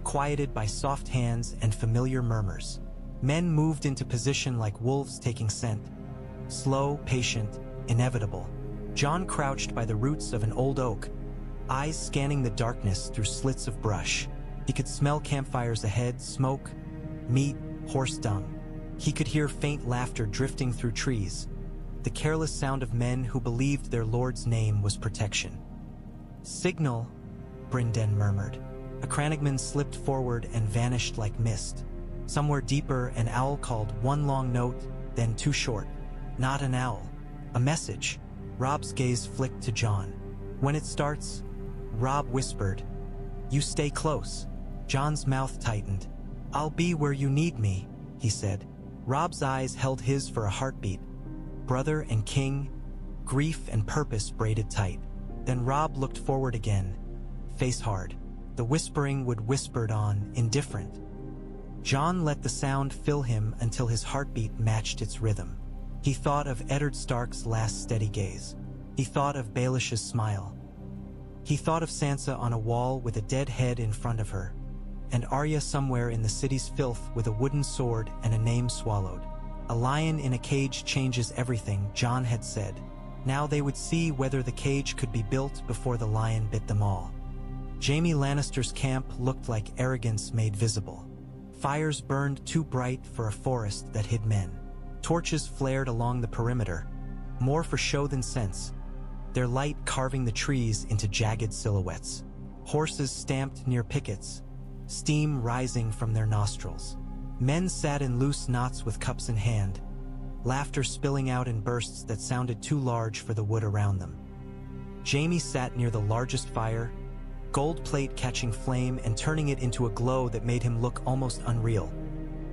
quieted by soft hands and familiar murmurs. Men moved into position like wolves taking scent. Slow, patient, inevitable. Jon crouched by the roots of an old oak, eyes scanning the darkness through slits of brush. He could smell campfires ahead, smoke, meat, horse dung. He could hear faint laughter drifting through trees, the careless sound of men who believed their lord's name was protection. "Signal," Brynden murmured. A crannogman slipped forward and vanished like mist. Somewhere deeper, an owl called one long note, then 2 short. Not an owl. A message. Robb's gaze flicked to Jon. "When it starts," Robb whispered, "you stay close." Jon's mouth tightened. "I'll be where you need me," he said. Robb's eyes held his for a heartbeat. Brother and king, grief and purpose braided tight. Then Robb looked forward again, face hard. The whispering would whispered on, indifferent. Jon let the sound fill him until his heartbeat matched its rhythm. He thought of Eddard Stark's last steady gaze. He thought of Baelish's smile. He thought of Sansa on a wall with a dead head in front of her, and Arya somewhere in the city's filth with a wooden sword and a name swallowed. A lion in a cage changes everything, Jon had said. Now they would see whether the cage could be built before the lion bit them all. Jaime Lannister's camp looked like arrogance made visible. Fires burned too bright for a forest that hid men. Torches flared along the perimeter, more for show than sense, their light carving the trees into jagged silhouettes. Horses stamped near pickets, steam rising from their nostrils. Men sat in loose knots with cups in hand, laughter spilling out in bursts that sounded too large for the wood around them. Jaime sat near the largest fire, gold plate catching flame and turning it into a glow that made him look almost unreal,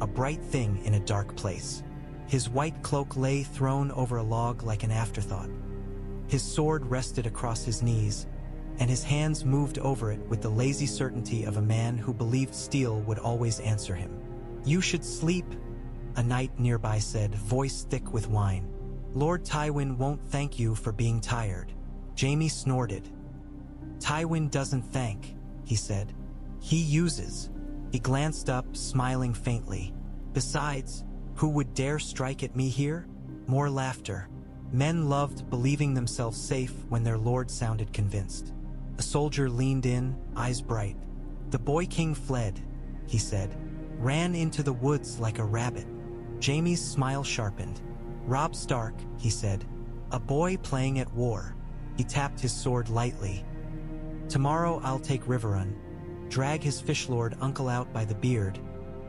a bright thing in a dark place. His white cloak lay thrown over a log like an afterthought. His sword rested across his knees, and his hands moved over it with the lazy certainty of a man who believed steel would always answer him. "You should sleep," a knight nearby said, voice thick with wine. "Lord Tywin won't thank you for being tired." Jaime snorted. "Tywin doesn't thank," he said. "He uses." He glanced up, smiling faintly. "Besides, who would dare strike at me here?" More laughter. Men loved believing themselves safe when their lord sounded convinced. A soldier leaned in, eyes bright. "The boy king fled," he said. "Ran into the woods like a rabbit." Jaime's smile sharpened. "Robb Stark," he said. "A boy playing at war." He tapped his sword lightly. "Tomorrow I'll take Riverrun, drag his fishlord uncle out by the beard,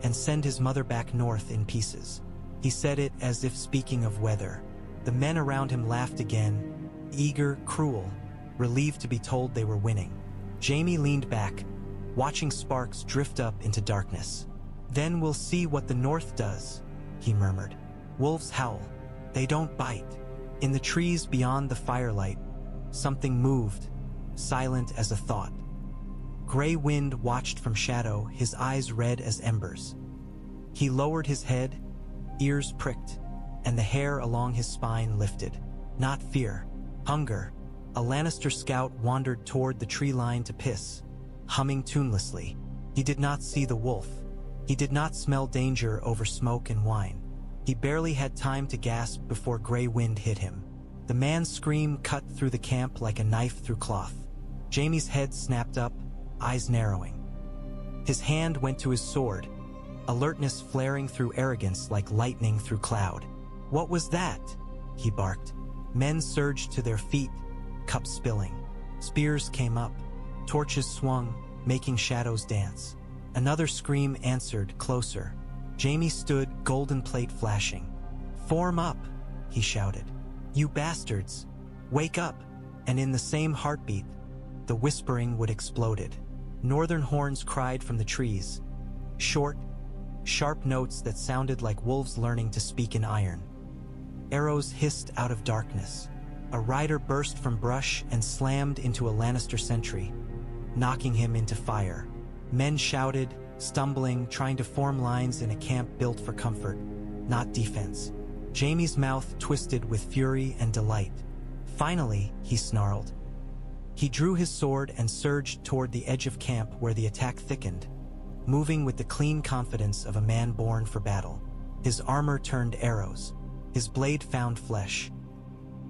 and send his mother back north in pieces." He said it as if speaking of weather. The men around him laughed again, eager, cruel, relieved to be told they were winning. Jaime leaned back, watching sparks drift up into darkness. "Then we'll see what the north does," he murmured. "Wolves howl. They don't bite." In the trees beyond the firelight, something moved, silent as a thought. Gray Wind watched from shadow, his eyes red as embers. He lowered his head, ears pricked, and the hair along his spine lifted. Not fear, hunger. A Lannister scout wandered toward the tree line to piss, humming tunelessly. He did not see the wolf. He did not smell danger over smoke and wine. He barely had time to gasp before Gray Wind hit him. The man's scream cut through the camp like a knife through cloth. Jaime's head snapped up, eyes narrowing. His hand went to his sword, alertness flaring through arrogance like lightning through cloud. "What was that?" he barked. Men surged to their feet, cups spilling. Spears came up, torches swung, making shadows dance. Another scream answered, closer. Jaime stood, golden plate flashing. "Form up," he shouted. "You bastards! Wake up!" And in the same heartbeat, the whispering would exploded. Northern horns cried from the trees. Short, sharp notes that sounded like wolves learning to speak in iron. Arrows hissed out of darkness. A rider burst from brush and slammed into a Lannister sentry, knocking him into fire. Men shouted, stumbling, trying to form lines in a camp built for comfort, not defense. Jaime's mouth twisted with fury and delight. "Finally," he snarled. He drew his sword and surged toward the edge of camp where the attack thickened, moving with the clean confidence of a man born for battle. His armor turned arrows. His blade found flesh.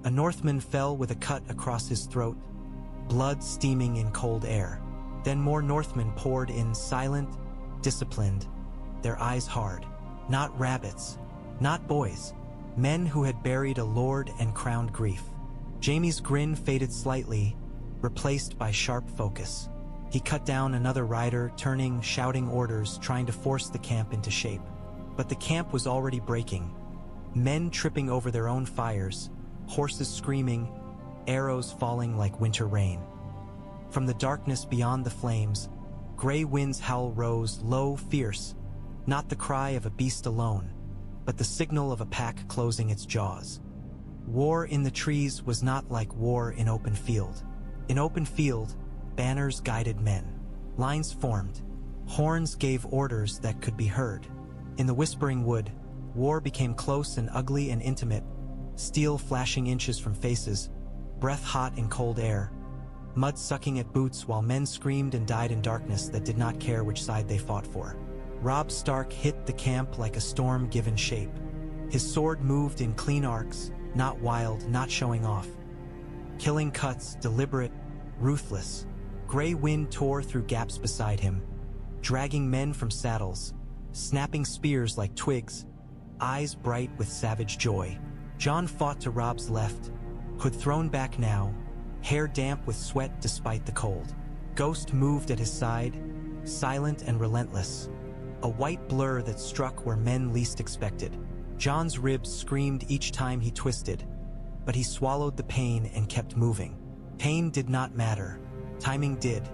A Northman fell with a cut across his throat, blood steaming in cold air. Then more Northmen poured in, silent, disciplined, their eyes hard. Not rabbits, not boys, men who had buried a lord and crowned grief. Jaime's grin faded slightly, replaced by sharp focus. He cut down another rider, turning, shouting orders, trying to force the camp into shape. But the camp was already breaking. Men tripping over their own fires, horses screaming, arrows falling like winter rain. From the darkness beyond the flames, Gray Wind's howl rose, low, fierce, not the cry of a beast alone, but the signal of a pack closing its jaws. War in the trees was not like war in open field. In open field, banners guided men. Lines formed. Horns gave orders that could be heard. In the Whispering Wood, war became close and ugly and intimate, steel flashing inches from faces, breath hot in cold air, mud sucking at boots while men screamed and died in darkness that did not care which side they fought for. Robb Stark hit the camp like a storm given shape. His sword moved in clean arcs, not wild, not showing off. Killing cuts, deliberate, ruthless. Gray Wind tore through gaps beside him, dragging men from saddles, snapping spears like twigs, eyes bright with savage joy. Jon fought to Robb's left, hood thrown back now, hair damp with sweat despite the cold. Ghost moved at his side, silent and relentless, a white blur that struck where men least expected. Jon's ribs screamed each time he twisted, but he swallowed the pain and kept moving. Pain did not matter. Timing did.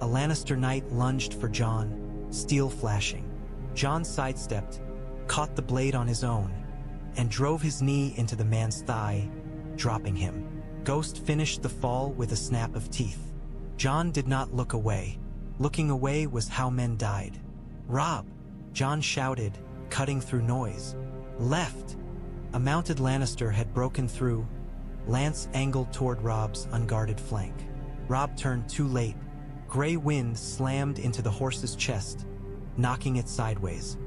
A Lannister knight lunged for Jon, steel flashing. Jon sidestepped, caught the blade on his own, and drove his knee into the man's thigh, dropping him. Ghost finished the fall with a snap of teeth. Jon did not look away. Looking away was how men died. "Robb!" Jon shouted, cutting through noise. "Left!" A mounted Lannister had broken through, lance angled toward Robb's unguarded flank. Robb turned too late. Gray wind slammed into the horse's chest, knocking it sideways.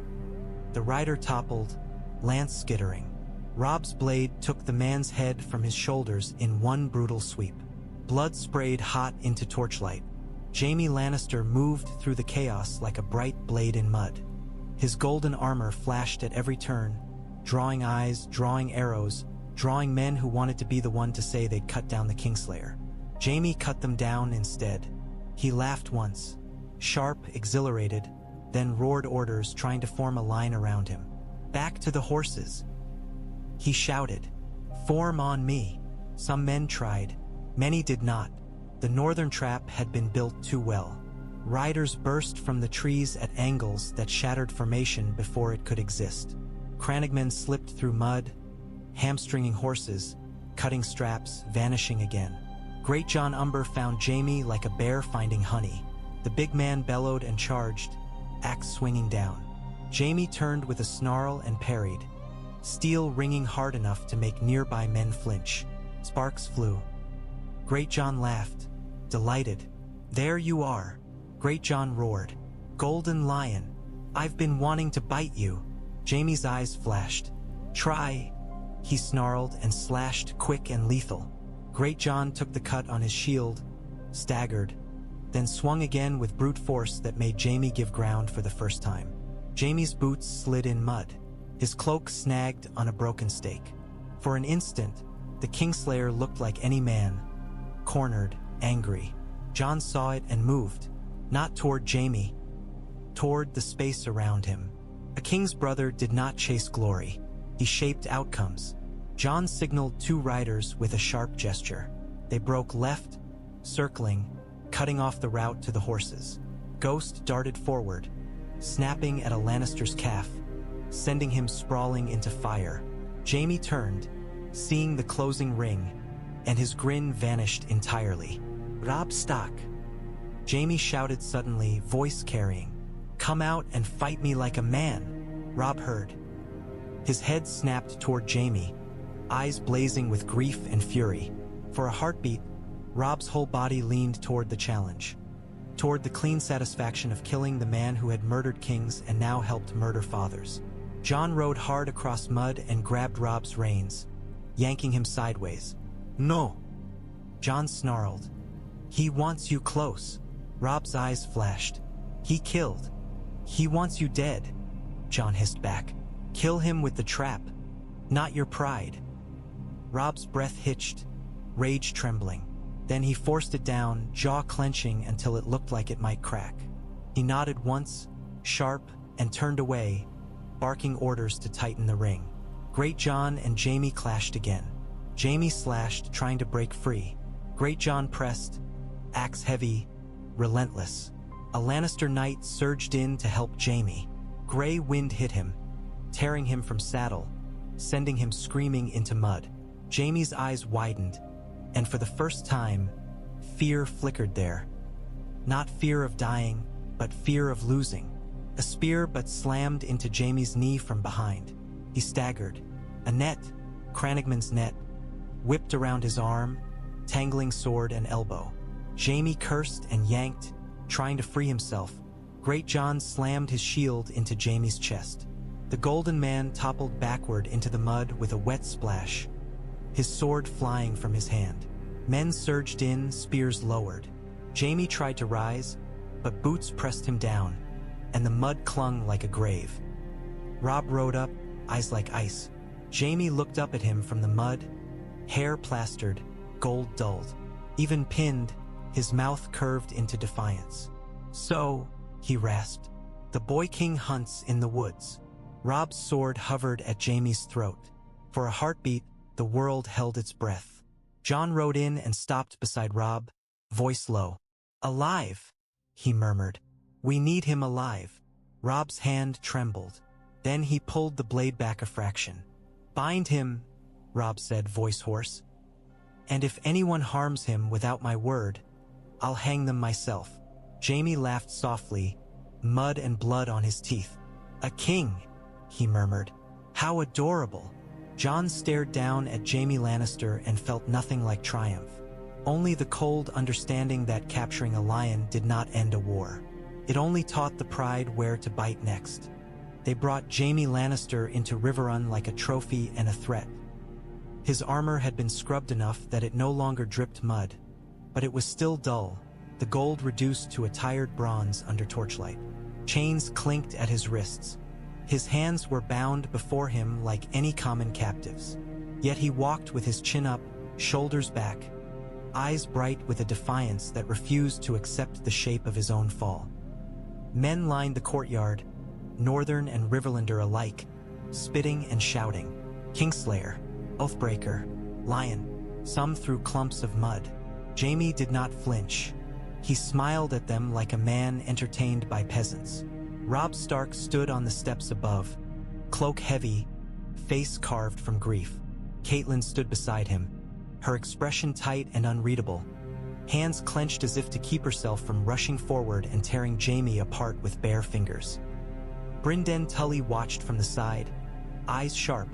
The rider toppled, lance skittering. Robb's blade took the man's head from his shoulders in one brutal sweep. Blood sprayed hot into torchlight. Jaime Lannister moved through the chaos like a bright blade in mud. His golden armor flashed at every turn, drawing eyes, drawing arrows, drawing men who wanted to be the one to say they'd cut down the Kingslayer. Jaime cut them down instead. He laughed once, sharp, exhilarated, then roared orders, trying to form a line around him. "Back to the horses!" He shouted, "Form on me!" Some men tried, many did not. The northern trap had been built too well. Riders burst from the trees at angles that shattered formation before it could exist. Crannogmen slipped through mud, hamstringing horses, cutting straps, vanishing again. Great Jon Umber found Jaime like a bear finding honey. The big man bellowed and charged, axe swinging down. Jaime turned with a snarl and parried, steel ringing hard enough to make nearby men flinch. Sparks flew. Great Jon laughed, delighted. "There you are," Great Jon roared. "Golden Lion, I've been wanting to bite you." Jaime's eyes flashed. "Try," he snarled and slashed quick and lethal. Great Jon took the cut on his shield, staggered, then swung again with brute force that made Jaime give ground for the first time. Jaime's boots slid in mud. His cloak snagged on a broken stake. For an instant, the Kingslayer looked like any man, cornered, angry. Jon saw it and moved, not toward Jaime, toward the space around him. A king's brother did not chase glory. He shaped outcomes. Jon signaled two riders with a sharp gesture. They broke left, circling, cutting off the route to the horses. Ghost darted forward, snapping at a Lannister's calf, sending him sprawling into fire. Jaime turned, seeing the closing ring, and his grin vanished entirely. "Robb Stark!" Jaime shouted suddenly, voice carrying. "Come out and fight me like a man!" Robb heard. His head snapped toward Jaime, eyes blazing with grief and fury. For a heartbeat, Robb's whole body leaned toward the challenge, toward the clean satisfaction of killing the man who had murdered kings and now helped murder fathers. Jon rode hard across mud and grabbed Robb's reins, yanking him sideways. "No!" Jon snarled. "He wants you close." Robb's eyes flashed. "He killed. He wants you dead," Jon hissed back. "Kill him with the trap, not your pride." Robb's breath hitched, rage trembling. Then he forced it down, jaw clenching until it looked like it might crack. He nodded once, sharp, and turned away, barking orders to tighten the ring. Great Jon and Jaime clashed again. Jaime slashed, trying to break free. Great Jon pressed, axe heavy, relentless. A Lannister knight surged in to help Jaime. Gray wind hit him, tearing him from saddle, sending him screaming into mud. Jaime's eyes widened, and for the first time, fear flickered there. Not fear of dying, but fear of losing. A spear but slammed into Jaime's knee from behind. He staggered. A net, Crannogman's net, whipped around his arm, tangling sword and elbow. Jaime cursed and yanked, trying to free himself. Great Jon slammed his shield into Jaime's chest. The golden man toppled backward into the mud with a wet splash, his sword flying from his hand. Men surged in, spears lowered. Jaime tried to rise, but boots pressed him down, and the mud clung like a grave. Robb rode up, eyes like ice. Jaime looked up at him from the mud, hair plastered, gold dulled. Even pinned, his mouth curved into defiance. "So," he rasped, "the Boy King hunts in the woods." Robb's sword hovered at Jaime's throat. For a heartbeat, the world held its breath. Jon rode in and stopped beside Robb, voice low. "Alive," he murmured. "We need him alive." Robb's hand trembled. Then he pulled the blade back a fraction. "Bind him," Robb said, voice hoarse. "And if anyone harms him without my word, I'll hang them myself." Jaime laughed softly, mud and blood on his teeth. "A king," he murmured. "How adorable." Jon stared down at Jaime Lannister and felt nothing like triumph. Only the cold understanding that capturing a lion did not end a war. It only taught the pride where to bite next. They brought Jaime Lannister into Riverrun like a trophy and a threat. His armor had been scrubbed enough that it no longer dripped mud, but it was still dull, the gold reduced to a tired bronze under torchlight. Chains clinked at his wrists. His hands were bound before him like any common captive's. Yet he walked with his chin up, shoulders back, eyes bright with a defiance that refused to accept the shape of his own fall. Men lined the courtyard, Northern and Riverlander alike, spitting and shouting. "Kingslayer, Oathbreaker, Lion," some through clumps of mud. Jaime did not flinch. He smiled at them like a man entertained by peasants. Robb Stark stood on the steps above, cloak heavy, face carved from grief. Catelyn stood beside him, her expression tight and unreadable, hands clenched as if to keep herself from rushing forward and tearing Jaime apart with bare fingers. Brynden Tully watched from the side, eyes sharp,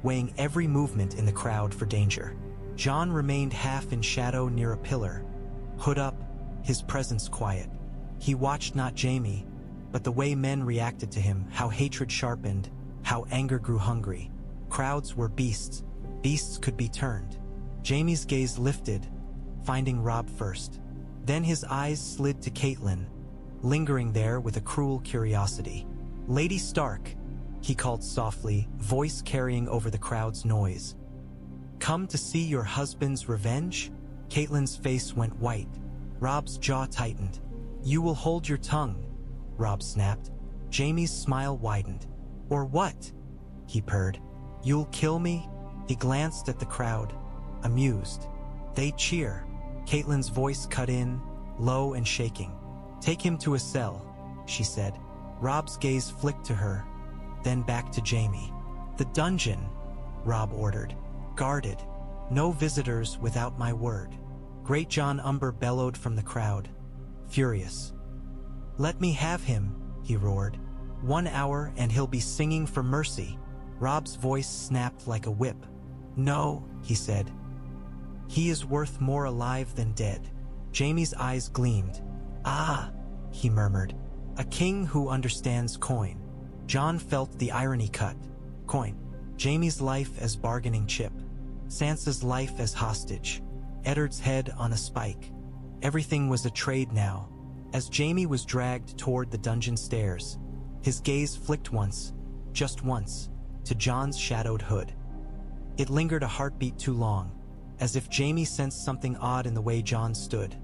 weighing every movement in the crowd for danger. Jon remained half in shadow near a pillar, hood up, his presence quiet. He watched not Jaime, but the way men reacted to him, how hatred sharpened, how anger grew hungry. Crowds were beasts. Beasts could be turned. Jaime's gaze lifted, finding Robb first. Then his eyes slid to Catelyn, lingering there with a cruel curiosity. "Lady Stark," he called softly, voice carrying over the crowd's noise. "Come to see your husband's revenge?" Catelyn's face went white. Robb's jaw tightened. "You will hold your tongue," Robb snapped. Jaime's smile widened. "Or what?" he purred. "You'll kill me?" He glanced at the crowd, amused. "They cheer." Catelyn's voice cut in, low and shaking. "Take him to a cell," she said. Robb's gaze flicked to her, then back to Jaime. "The dungeon," Robb ordered. "Guarded. No visitors without my word." Great Jon Umber bellowed from the crowd, furious. "Let me have him," he roared. "1 hour and he'll be singing for mercy." Robb's voice snapped like a whip. "No," he said. "He is worth more alive than dead." Jaime's eyes gleamed. "Ah," he murmured. "A king who understands coin." Jon felt the irony cut. Coin. Jaime's life as bargaining chip. Sansa's life as hostage. Eddard's head on a spike. Everything was a trade now. As Jaime was dragged toward the dungeon stairs, his gaze flicked once, just once, to Jon's shadowed hood. It lingered a heartbeat too long, as if Jaime sensed something odd in the way Jon stood.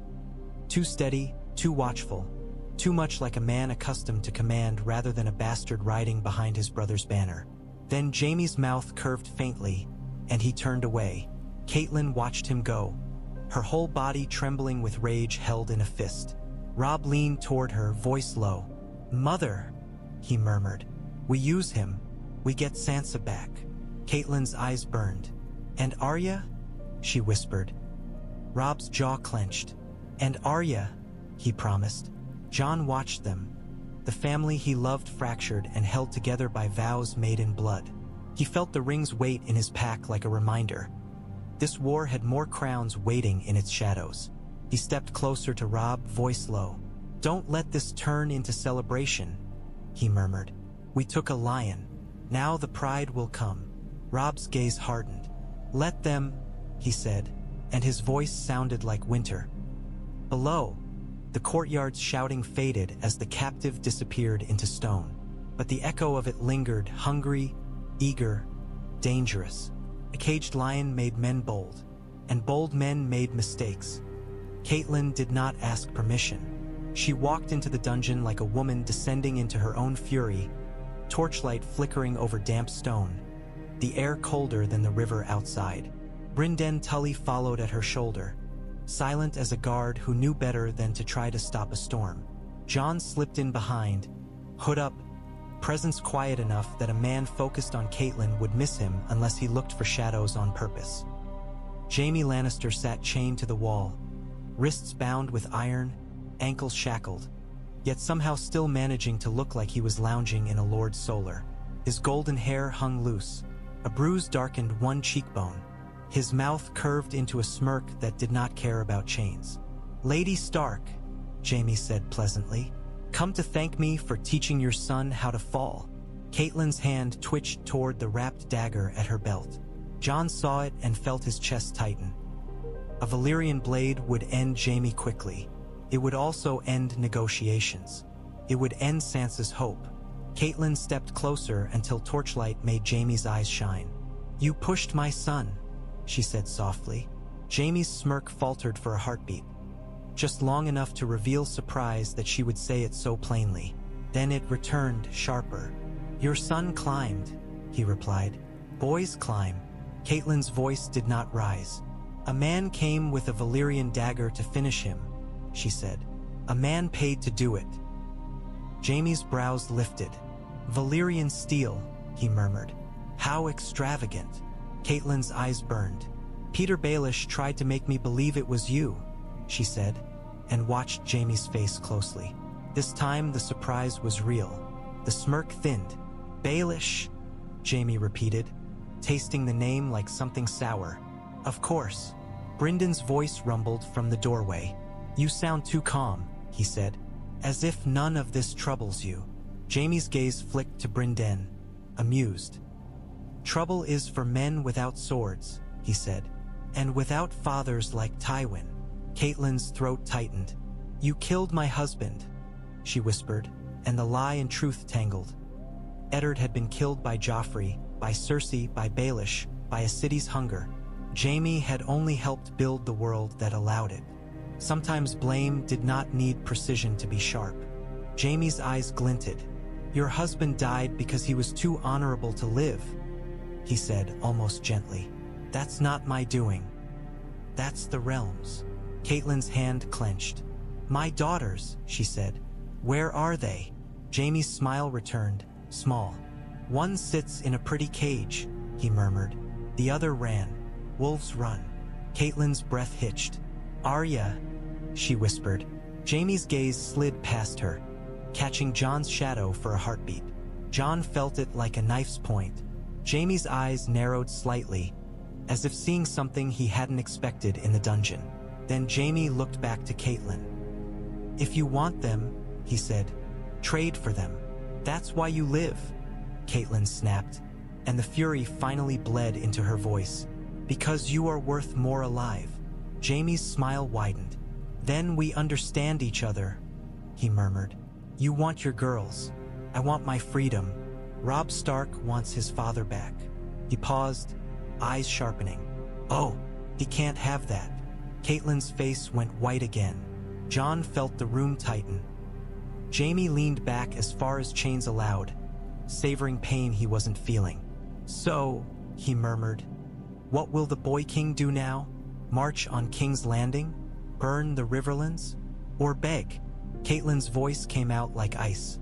Too steady, too watchful, too much like a man accustomed to command rather than a bastard riding behind his brother's banner. Then Jaime's mouth curved faintly, and he turned away. Catelyn watched him go, her whole body trembling with rage held in a fist. Robb leaned toward her, voice low. "Mother," he murmured. "We use him. We get Sansa back." Catelyn's eyes burned. "And Arya?" she whispered. Robb's jaw clenched. "And Arya," he promised. Jon watched them, the family he loved fractured and held together by vows made in blood. He felt the ring's weight in his pack like a reminder. This war had more crowns waiting in its shadows. He stepped closer to Robb, voice low. "Don't let this turn into celebration," he murmured. "We took a lion. Now the pride will come." Robb's gaze hardened. "Let them," he said, and his voice sounded like winter. Below, the courtyard's shouting faded as the captive disappeared into stone. But the echo of it lingered, hungry, eager, dangerous. A caged lion made men bold, and bold men made mistakes. Catelyn did not ask permission. She walked into the dungeon like a woman descending into her own fury, torchlight flickering over damp stone, the air colder than the river outside. Brynden Tully followed at her shoulder, silent as a guard who knew better than to try to stop a storm. Jon slipped in behind, hood up, presence quiet enough that a man focused on Catelyn would miss him unless he looked for shadows on purpose. Jaime Lannister sat chained to the wall, wrists bound with iron, ankles shackled, yet somehow still managing to look like he was lounging in a Lord's Solar. His golden hair hung loose, a bruise darkened one cheekbone. His mouth curved into a smirk that did not care about chains. "Lady Stark," Jaime said pleasantly, "come to thank me for teaching your son how to fall." Catelyn's hand twitched toward the wrapped dagger at her belt. Jon saw it and felt his chest tighten. A Valyrian blade would end Jaime quickly. It would also end negotiations. It would end Sansa's hope. Catelyn stepped closer until torchlight made Jaime's eyes shine. "You pushed my son," she said softly. Jaime's smirk faltered for a heartbeat, just long enough to reveal surprise that she would say it so plainly. Then it returned, sharper. "Your son climbed," he replied. "Boys climb." Catelyn's voice did not rise. "A man came with a Valyrian dagger to finish him," she said. "A man paid to do it." Jaime's brows lifted. "Valyrian steel," he murmured. "How extravagant." Catelyn's eyes burned. "Petyr Baelish tried to make me believe it was you," she said, and watched Jaime's face closely. This time the surprise was real. The smirk thinned. "Baelish," Jaime repeated, tasting the name like something sour. "Of course." Brynden's voice rumbled from the doorway. "You sound too calm," he said, "as if none of this troubles you." Jaime's gaze flicked to Brynden, amused. "Trouble is for men without swords," he said, "and without fathers like Tywin." Catelyn's throat tightened. "You killed my husband," she whispered, and the lie and truth tangled. Eddard had been killed by Joffrey, by Cersei, by Baelish, by a city's hunger. Jaime had only helped build the world that allowed it. Sometimes blame did not need precision to be sharp. Jaime's eyes glinted. "Your husband died because he was too honorable to live," he said almost gently. "That's not my doing. That's the realm's." Catelyn's hand clenched. "My daughters," she said. "Where are they?" Jaime's smile returned, small. "One sits in a pretty cage," he murmured. "The other ran. Wolves run." Catelyn's breath hitched. "Arya," she whispered. Jaime's gaze slid past her, catching Jon's shadow for a heartbeat. Jon felt it like a knife's point. Jaime's eyes narrowed slightly, as if seeing something he hadn't expected in the dungeon. Then Jaime looked back to Catelyn. "If you want them," he said, "trade for them. That's why you live." Catelyn snapped, and the fury finally bled into her voice. "Because you are worth more alive." Jaime's smile widened. "Then we understand each other," he murmured. "You want your girls. I want my freedom. Robb Stark wants his father back." He paused, eyes sharpening. "Oh, he can't have that." Catelyn's face went white again. Jon felt the room tighten. Jaime leaned back as far as chains allowed, savoring pain he wasn't feeling. "So," he murmured, "what will the Boy King do now? March on King's Landing? Burn the Riverlands? Or beg?" Catelyn's voice came out like ice.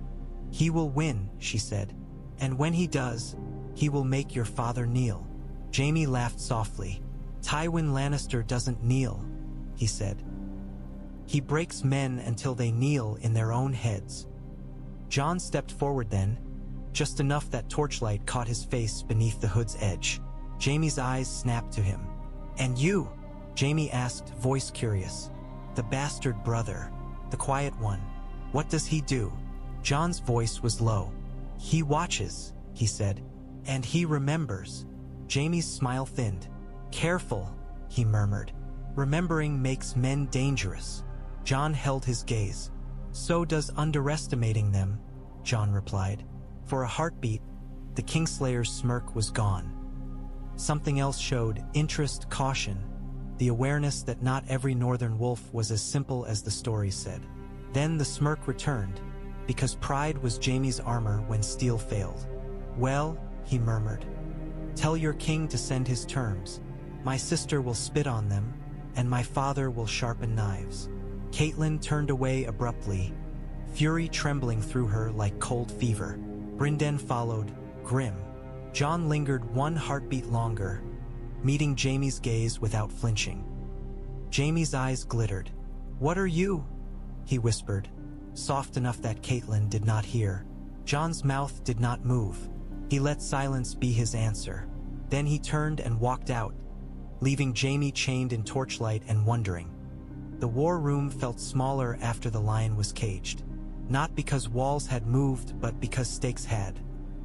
"He will win," she said. "And when he does, he will make your father kneel." Jaime laughed softly. "Tywin Lannister doesn't kneel," he said. "He breaks men until they kneel in their own heads." Jon stepped forward then, just enough that torchlight caught his face beneath the hood's edge. Jaime's eyes snapped to him. "And you?" Jaime asked, voice curious. "The bastard brother, the quiet one. What does he do?" Jon's voice was low. "He watches," he said, "and he remembers." Jaime's smile thinned. "Careful," he murmured. "Remembering makes men dangerous." Jon held his gaze. "So does underestimating them," Jon replied. For a heartbeat, the Kingslayer's smirk was gone. Something else showed: interest, caution, the awareness that not every northern wolf was as simple as the stories said. Then the smirk returned, because pride was Jaime's armor when steel failed. "Well," he murmured, "tell your king to send his terms. My sister will spit on them, and my father will sharpen knives." Catelyn turned away abruptly, fury trembling through her like cold fever. Brynden followed, grim. Jon lingered one heartbeat longer, meeting Jaime's gaze without flinching. Jaime's eyes glittered. "What are you?" he whispered, soft enough that Catelyn did not hear. Jon's mouth did not move. He let silence be his answer. Then he turned and walked out, leaving Jaime chained in torchlight and wondering. The war room felt smaller after the lion was caged. Not because walls had moved, but because stakes had.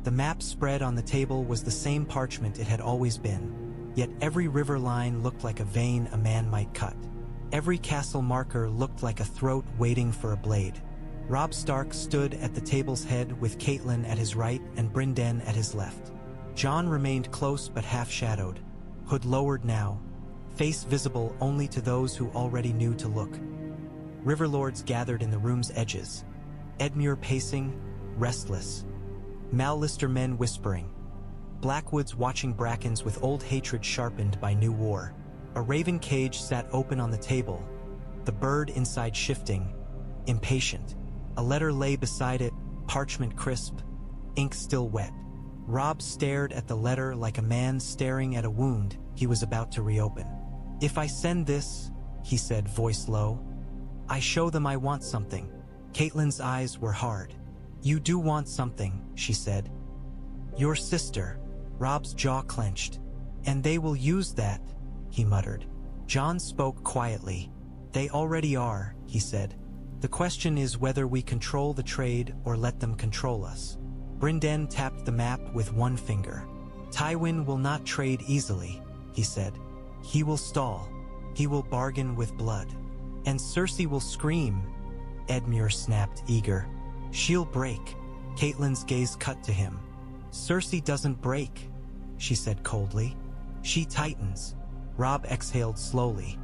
The map spread on the table was the same parchment it had always been, yet every river line looked like a vein a man might cut. Every castle marker looked like a throat waiting for a blade. Robb Stark stood at the table's head with Catelyn at his right and Brynden at his left. Jon remained close but half-shadowed, hood lowered now, face visible only to those who already knew to look. Riverlords gathered in the room's edges, Edmure pacing, restless. Mallister men whispering. Blackwoods watching Brackens with old hatred sharpened by new war. A raven cage sat open on the table, the bird inside shifting, impatient. A letter lay beside it, parchment crisp, ink still wet. Robb stared at the letter like a man staring at a wound he was about to reopen. "If I send this," he said, voice low, "I show them I want something." Catelyn's eyes were hard. "You do want something," she said. "Your sister." Robb's jaw clenched. "And they will use that," he muttered. Jon spoke quietly. "They already are," he said. "The question is whether we control the trade or let them control us." Brynden tapped the map with one finger. "Tywin will not trade easily," he said. "He will stall. He will bargain with blood. And Cersei will scream," Edmure snapped, eager. "She'll break." Catelyn's gaze cut to him. "Cersei doesn't break," she said coldly. "She tightens." Robb exhaled slowly.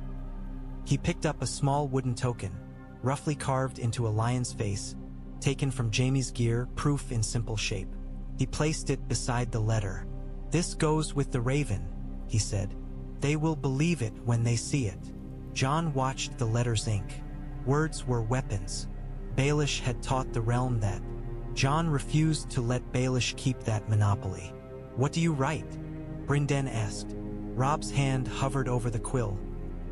He picked up a small wooden token, roughly carved into a lion's face, taken from Jaime's gear, proof in simple shape. He placed it beside the letter. "This goes with the raven," he said. "They will believe it when they see it." Jon watched the letter's ink. Words were weapons. Baelish had taught the realm that. Jon refused to let Baelish keep that monopoly. "What do you write?" Brynden asked. Robb's hand hovered over the quill,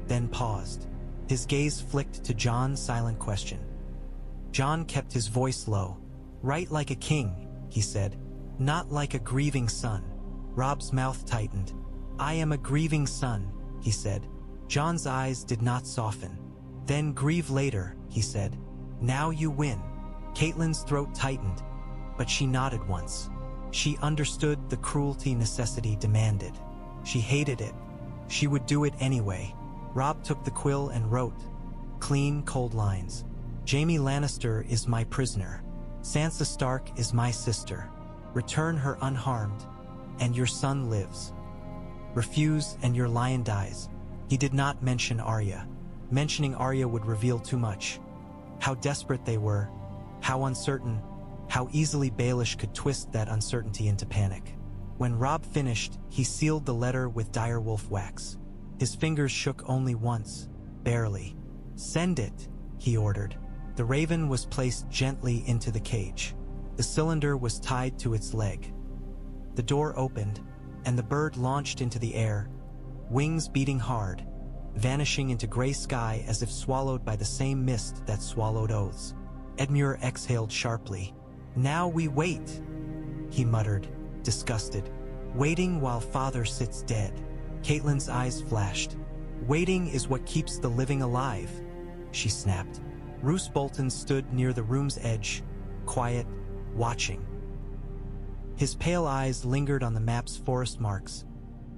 then paused. His gaze flicked to Jon's silent question. Jon kept his voice low. "Write like a king," he said, "not like a grieving son." Robb's mouth tightened. "I am a grieving son," he said. Jon's eyes did not soften. "Then grieve later," he said. "Now you win." Catelyn's throat tightened, but she nodded once. She understood the cruelty necessity demanded. She hated it. She would do it anyway. Robb took the quill and wrote. Clean, cold lines. "Jaime Lannister is my prisoner. Sansa Stark is my sister. Return her unharmed, and your son lives. Refuse and your lion dies." He did not mention Arya. Mentioning Arya would reveal too much. How desperate they were, how uncertain, how easily Baelish could twist that uncertainty into panic. When Robb finished, he sealed the letter with direwolf wax. His fingers shook only once, barely. "Send it," he ordered. The raven was placed gently into the cage. The cylinder was tied to its leg. The door opened, and the bird launched into the air, wings beating hard, vanishing into gray sky as if swallowed by the same mist that swallowed oaths. Edmure exhaled sharply. "Now we wait," he muttered, disgusted. "Waiting while father sits dead." Catelyn's eyes flashed. "Waiting is what keeps the living alive," she snapped. Roose Bolton stood near the room's edge, quiet, watching. His pale eyes lingered on the map's forest marks,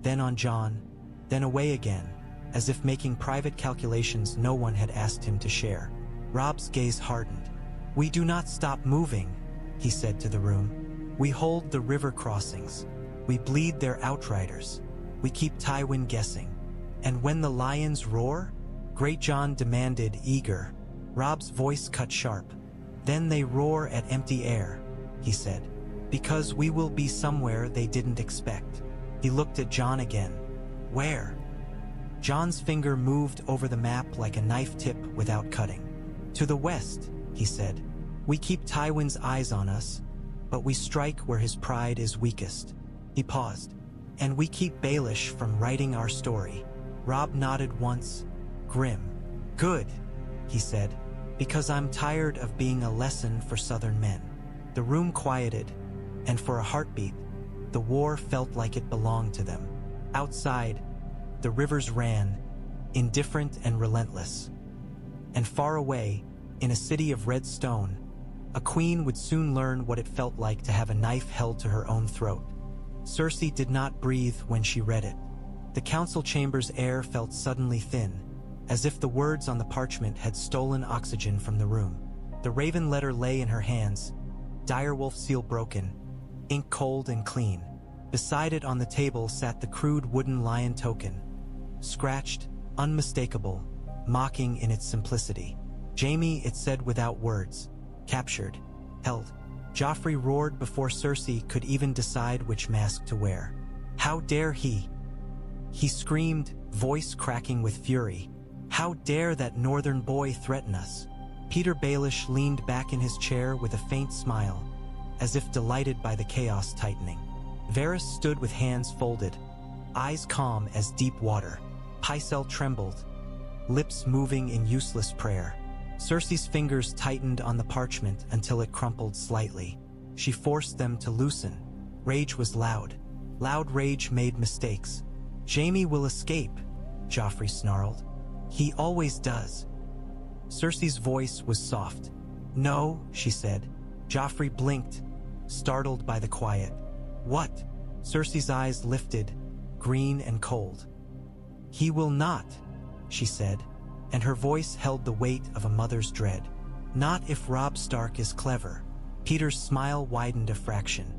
then on Jon, then away again, as if making private calculations no one had asked him to share. Robb's gaze hardened. "We do not stop moving," he said to the room. "We hold the river crossings. We bleed their Outriders. We keep Tywin guessing. And when the lions roar?" Great Jon demanded, eager. Robb's voice cut sharp. Then they roar at empty air, he said, because we will be somewhere they didn't expect. He looked at Jon again. Where? Jon's finger moved over the map like a knife tip without cutting. To the west, he said. We keep Tywin's eyes on us, but we strike where his pride is weakest. He paused. And we keep Baelish from writing our story. Robb nodded once, grim. Good, he said, because I'm tired of being a lesson for Southern men. The room quieted, and for a heartbeat, the war felt like it belonged to them. Outside, the rivers ran, indifferent and relentless. And far away, in a city of red stone, a queen would soon learn what it felt like to have a knife held to her own throat. Cersei did not breathe when she read it. The council chamber's air felt suddenly thin, as if the words on the parchment had stolen oxygen from the room. The raven letter lay in her hands, direwolf seal broken, ink cold and clean. Beside it on the table sat the crude wooden lion token, scratched, unmistakable, mocking in its simplicity. Jaime, it said without words, captured, held. Joffrey roared before Cersei could even decide which mask to wear. How dare he? He screamed, voice cracking with fury. How dare that northern boy threaten us? Petyr Baelish leaned back in his chair with a faint smile, as if delighted by the chaos tightening. Varys stood with hands folded, eyes calm as deep water. Pycelle trembled, lips moving in useless prayer. Cersei's fingers tightened on the parchment until it crumpled slightly. She forced them to loosen. Rage was loud. Loud rage made mistakes. Jaime will escape, Joffrey snarled. He always does. Cersei's voice was soft. No, she said. Joffrey blinked, startled by the quiet. What? Cersei's eyes lifted, green and cold. He will not, she said, and her voice held the weight of a mother's dread. Not if Robb Stark is clever. Peter's smile widened a fraction.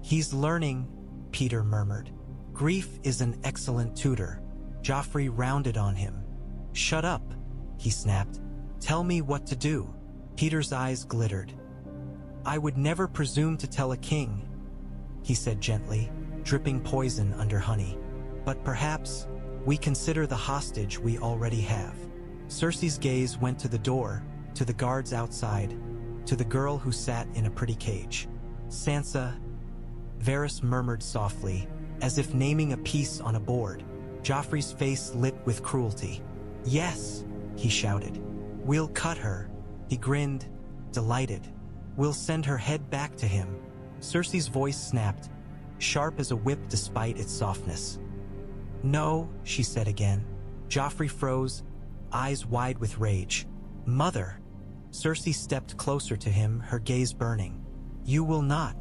He's learning, Petyr murmured. Grief is an excellent tutor. Joffrey rounded on him. Shut up, he snapped. Tell me what to do. Peter's eyes glittered. I would never presume to tell a king, he said gently, dripping poison under honey. But perhaps we consider the hostage we already have. Cersei's gaze went to the door, to the guards outside, to the girl who sat in a pretty cage. Sansa, Varys murmured softly, as if naming a piece on a board. Joffrey's face lit with cruelty. Yes, he shouted. We'll cut her. He grinned, delighted. We'll send her head back to him. Cersei's voice snapped, sharp as a whip despite its softness. No, she said again. Joffrey froze, eyes wide with rage. Mother! Cersei stepped closer to him, her gaze burning. You will not,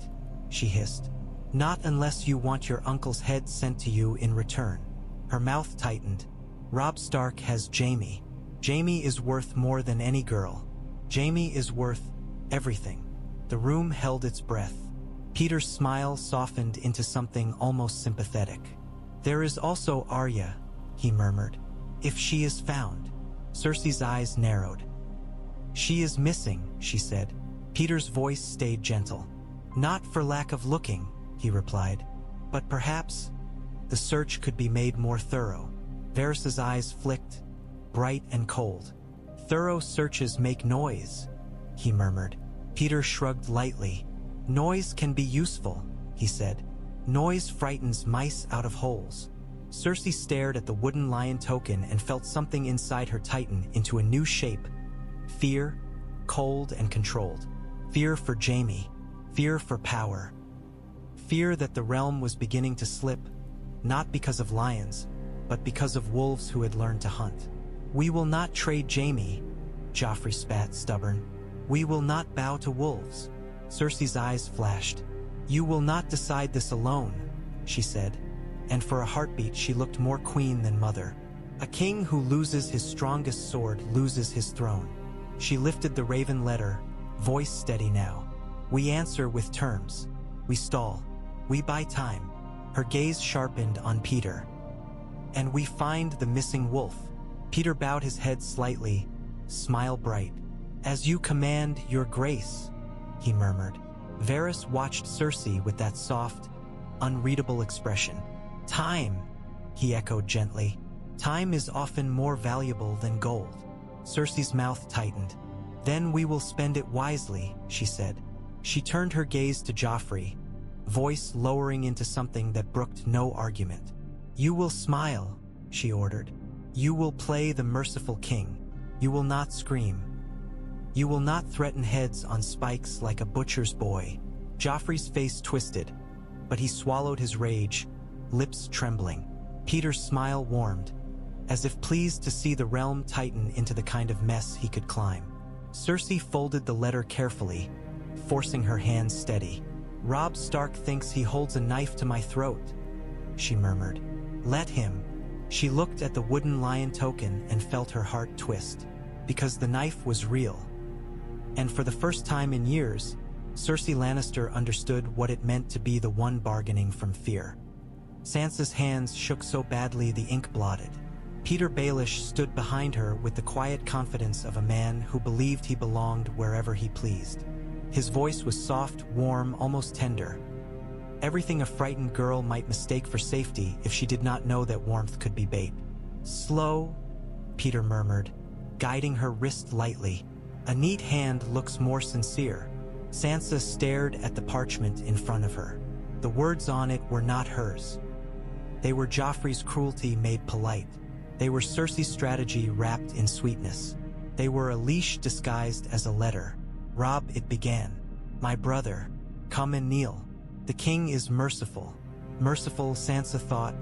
she hissed. Not unless you want your uncle's head sent to you in return. Her mouth tightened. Robb Stark has Jaime. Jaime is worth more than any girl. Jaime is worth everything. The room held its breath. Peter's smile softened into something almost sympathetic. There is also Arya, he murmured. If she is found. Cersei's eyes narrowed. She is missing, she said. Peter's voice stayed gentle. Not for lack of looking, he replied. But perhaps the search could be made more thorough. Varys's eyes flicked, bright and cold. Thorough searches make noise, he murmured. Petyr shrugged lightly. Noise can be useful, he said. Noise frightens mice out of holes. Cersei stared at the wooden lion token and felt something inside her tighten into a new shape. Fear, cold and controlled. Fear for Jaime. Fear for power. Fear that the realm was beginning to slip, not because of lions, but because of wolves who had learned to hunt. We will not trade Jaime, Joffrey spat, stubborn. We will not bow to wolves. Cersei's eyes flashed. You will not decide this alone, she said, and for a heartbeat she looked more queen than mother. A king who loses his strongest sword loses his throne. She lifted the raven letter, voice steady now. We answer with terms. We stall. We buy time. Her gaze sharpened on Petyr. And we find the missing wolf. Petyr bowed his head slightly, smile bright. "As you command, your grace," he murmured. Varys watched Cersei with that soft, unreadable expression. "Time," he echoed gently. "Time is often more valuable than gold." Cersei's mouth tightened. "Then we will spend it wisely," she said. She turned her gaze to Joffrey, voice lowering into something that brooked no argument. "You will smile," she ordered. "You will play the merciful king. You will not scream. You will not threaten heads on spikes like a butcher's boy." Joffrey's face twisted, but he swallowed his rage, lips trembling. Peter's smile warmed, as if pleased to see the realm tighten into the kind of mess he could climb. Cersei folded the letter carefully, forcing her hands steady. "Robb Stark thinks he holds a knife to my throat," she murmured. "Let him." She looked at the wooden lion token and felt her heart twist, because the knife was real. And for the first time in years, Cersei Lannister understood what it meant to be the one bargaining from fear. Sansa's hands shook so badly the ink blotted. Petyr Baelish stood behind her with the quiet confidence of a man who believed he belonged wherever he pleased. His voice was soft, warm, almost tender. Everything a frightened girl might mistake for safety if she did not know that warmth could be bait. "Slow," Petyr murmured, guiding her wrist lightly. "A neat hand looks more sincere." Sansa stared at the parchment in front of her. The words on it were not hers. They were Joffrey's cruelty made polite. They were Cersei's strategy wrapped in sweetness. They were a leash disguised as a letter. "Robb," it began, "my brother, come and kneel. The king is merciful." Merciful, Sansa thought,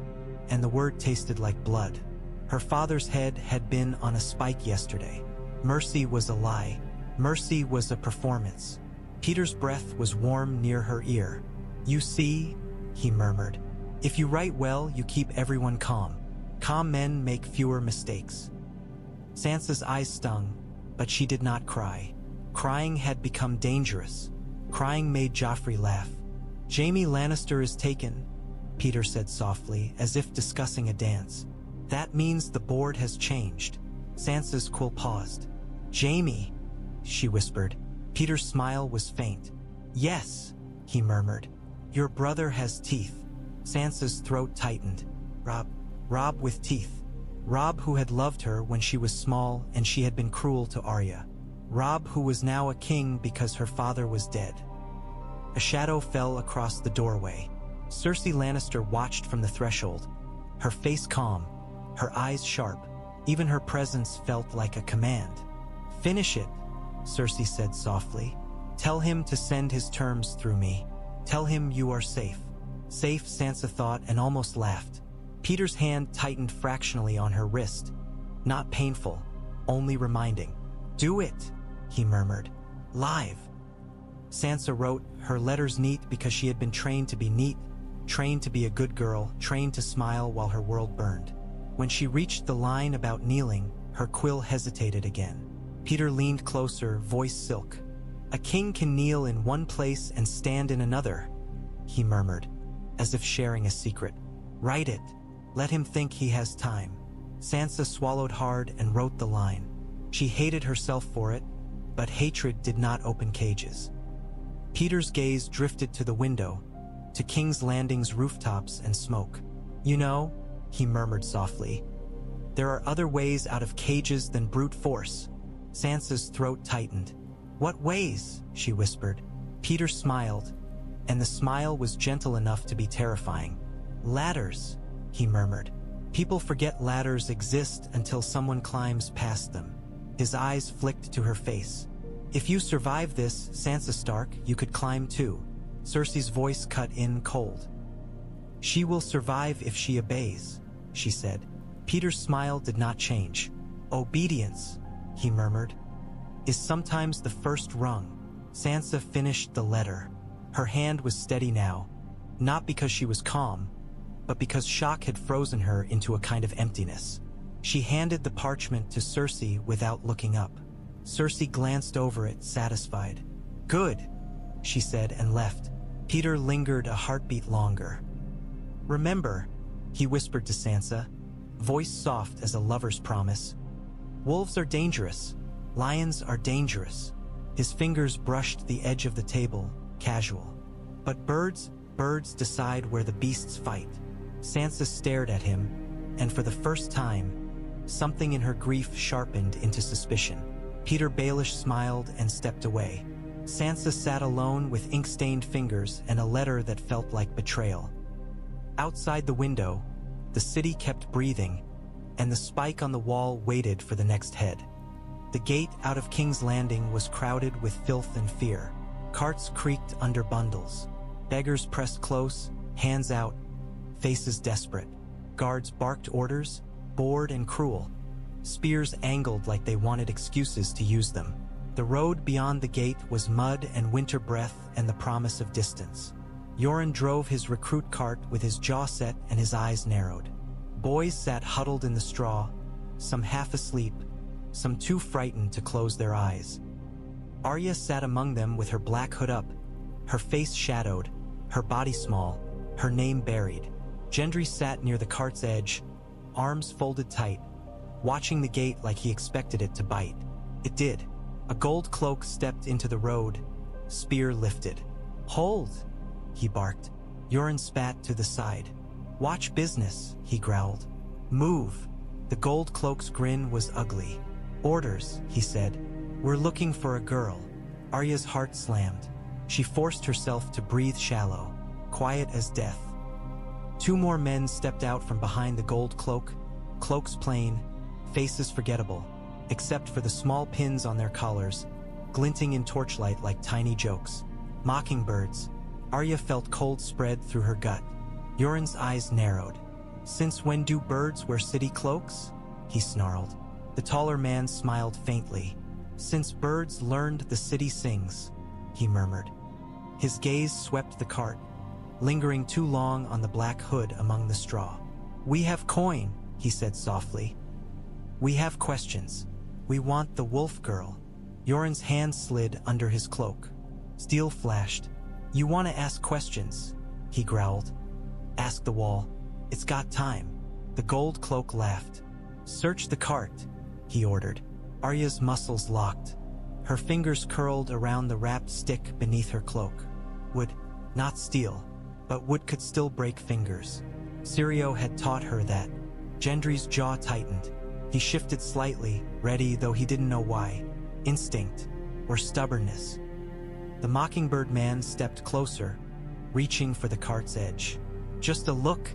and the word tasted like blood. Her father's head had been on a spike yesterday. Mercy was a lie. Mercy was a performance. Peter's breath was warm near her ear. "You see," he murmured, "if you write well, you keep everyone calm. Calm men make fewer mistakes." Sansa's eyes stung, but she did not cry. Crying had become dangerous. Crying made Joffrey laugh. "Jaime Lannister is taken," Petyr said softly, as if discussing a dance. "That means the board has changed." Sansa's quill paused. "Jaime," she whispered. Petyr's smile was faint. "Yes," he murmured. "Your brother has teeth." Sansa's throat tightened. Robb with teeth. Robb who had loved her when she was small and she had been cruel to Arya. Robb who was now a king because her father was dead. A shadow fell across the doorway. Cersei Lannister watched from the threshold, her face calm, her eyes sharp. Even her presence felt like a command. "Finish it," Cersei said softly. "Tell him to send his terms through me. Tell him you are safe." Safe, Sansa thought and almost laughed. Petyr's hand tightened fractionally on her wrist. Not painful, only reminding. "Do it," he murmured. "Live." Sansa wrote, her letters neat because she had been trained to be neat, trained to be a good girl, trained to smile while her world burned. When she reached the line about kneeling, her quill hesitated again. Petyr leaned closer, voice silk. "A king can kneel in one place and stand in another," he murmured, as if sharing a secret. "Write it. Let him think he has time." Sansa swallowed hard and wrote the line. She hated herself for it, but hatred did not open cages. Petyr's gaze drifted to the window, to King's Landing's rooftops and smoke. "You know," he murmured softly, "there are other ways out of cages than brute force." Sansa's throat tightened. "What ways?" she whispered. Petyr smiled, and the smile was gentle enough to be terrifying. "Ladders," he murmured. "People forget ladders exist until someone climbs past them." His eyes flicked to her face. "If you survive this, Sansa Stark, you could climb too." Cersei's voice cut in cold. "She will survive if she obeys," she said. Petyr's smile did not change. "Obedience," he murmured, "is sometimes the first rung." Sansa finished the letter. Her hand was steady now, not because she was calm, but because shock had frozen her into a kind of emptiness. She handed the parchment to Cersei without looking up. Cersei glanced over it, satisfied. "Good," she said and left. Petyr lingered a heartbeat longer. "Remember," he whispered to Sansa, voice soft as a lover's promise, "wolves are dangerous. Lions are dangerous. His fingers brushed the edge of the table, casual. But birds decide where the beasts fight. Sansa stared at him, and for the first time, something in her grief sharpened into suspicion. Petyr Baelish smiled and stepped away. Sansa sat alone with ink-stained fingers and a letter that felt like betrayal. Outside the window, the city kept breathing, and the spike on the wall waited for the next head. The gate out of King's Landing was crowded with filth and fear. Carts creaked under bundles. Beggars pressed close, hands out, faces desperate. Guards barked orders, bored and cruel. Spears angled like they wanted excuses to use them. The road beyond the gate was mud and winter breath and the promise of distance. Yoren drove his recruit cart with his jaw set and his eyes narrowed. Boys sat huddled in the straw, some half asleep, some too frightened to close their eyes. Arya sat among them with her black hood up, her face shadowed, her body small, her name buried. Gendry sat near the cart's edge, arms folded tight, watching the gate like he expected it to bite. It did. A gold cloak stepped into the road, spear lifted. "Hold!" he barked. Yoren spat to the side. "Watch business," he growled. "Move." The gold cloak's grin was ugly. "Orders," he said. "We're looking for a girl." Arya's heart slammed. She forced herself to breathe shallow, quiet as death. Two more men stepped out from behind the gold cloak, cloaks plain, faces forgettable, except for the small pins on their collars, glinting in torchlight like tiny jokes. Mockingbirds. Arya felt cold spread through her gut. Yoren's eyes narrowed. "Since when do birds wear city cloaks?" he snarled. The taller man smiled faintly. "Since birds learned the city sings," he murmured. His gaze swept the cart, lingering too long on the black hood among the straw. "We have coin," he said softly. "We have questions. We want the wolf girl." Yoren's hand slid under his cloak. Steel flashed. "You want to ask questions?" he growled. "Ask the wall. It's got time." The gold cloak laughed. "Search the cart," he ordered. Arya's muscles locked. Her fingers curled around the wrapped stick beneath her cloak. Wood, not steel, but wood could still break fingers. Syrio had taught her that. Gendry's jaw tightened. He shifted slightly, ready though he didn't know why. Instinct, or stubbornness. The mockingbird man stepped closer, reaching for the cart's edge. "Just a look,"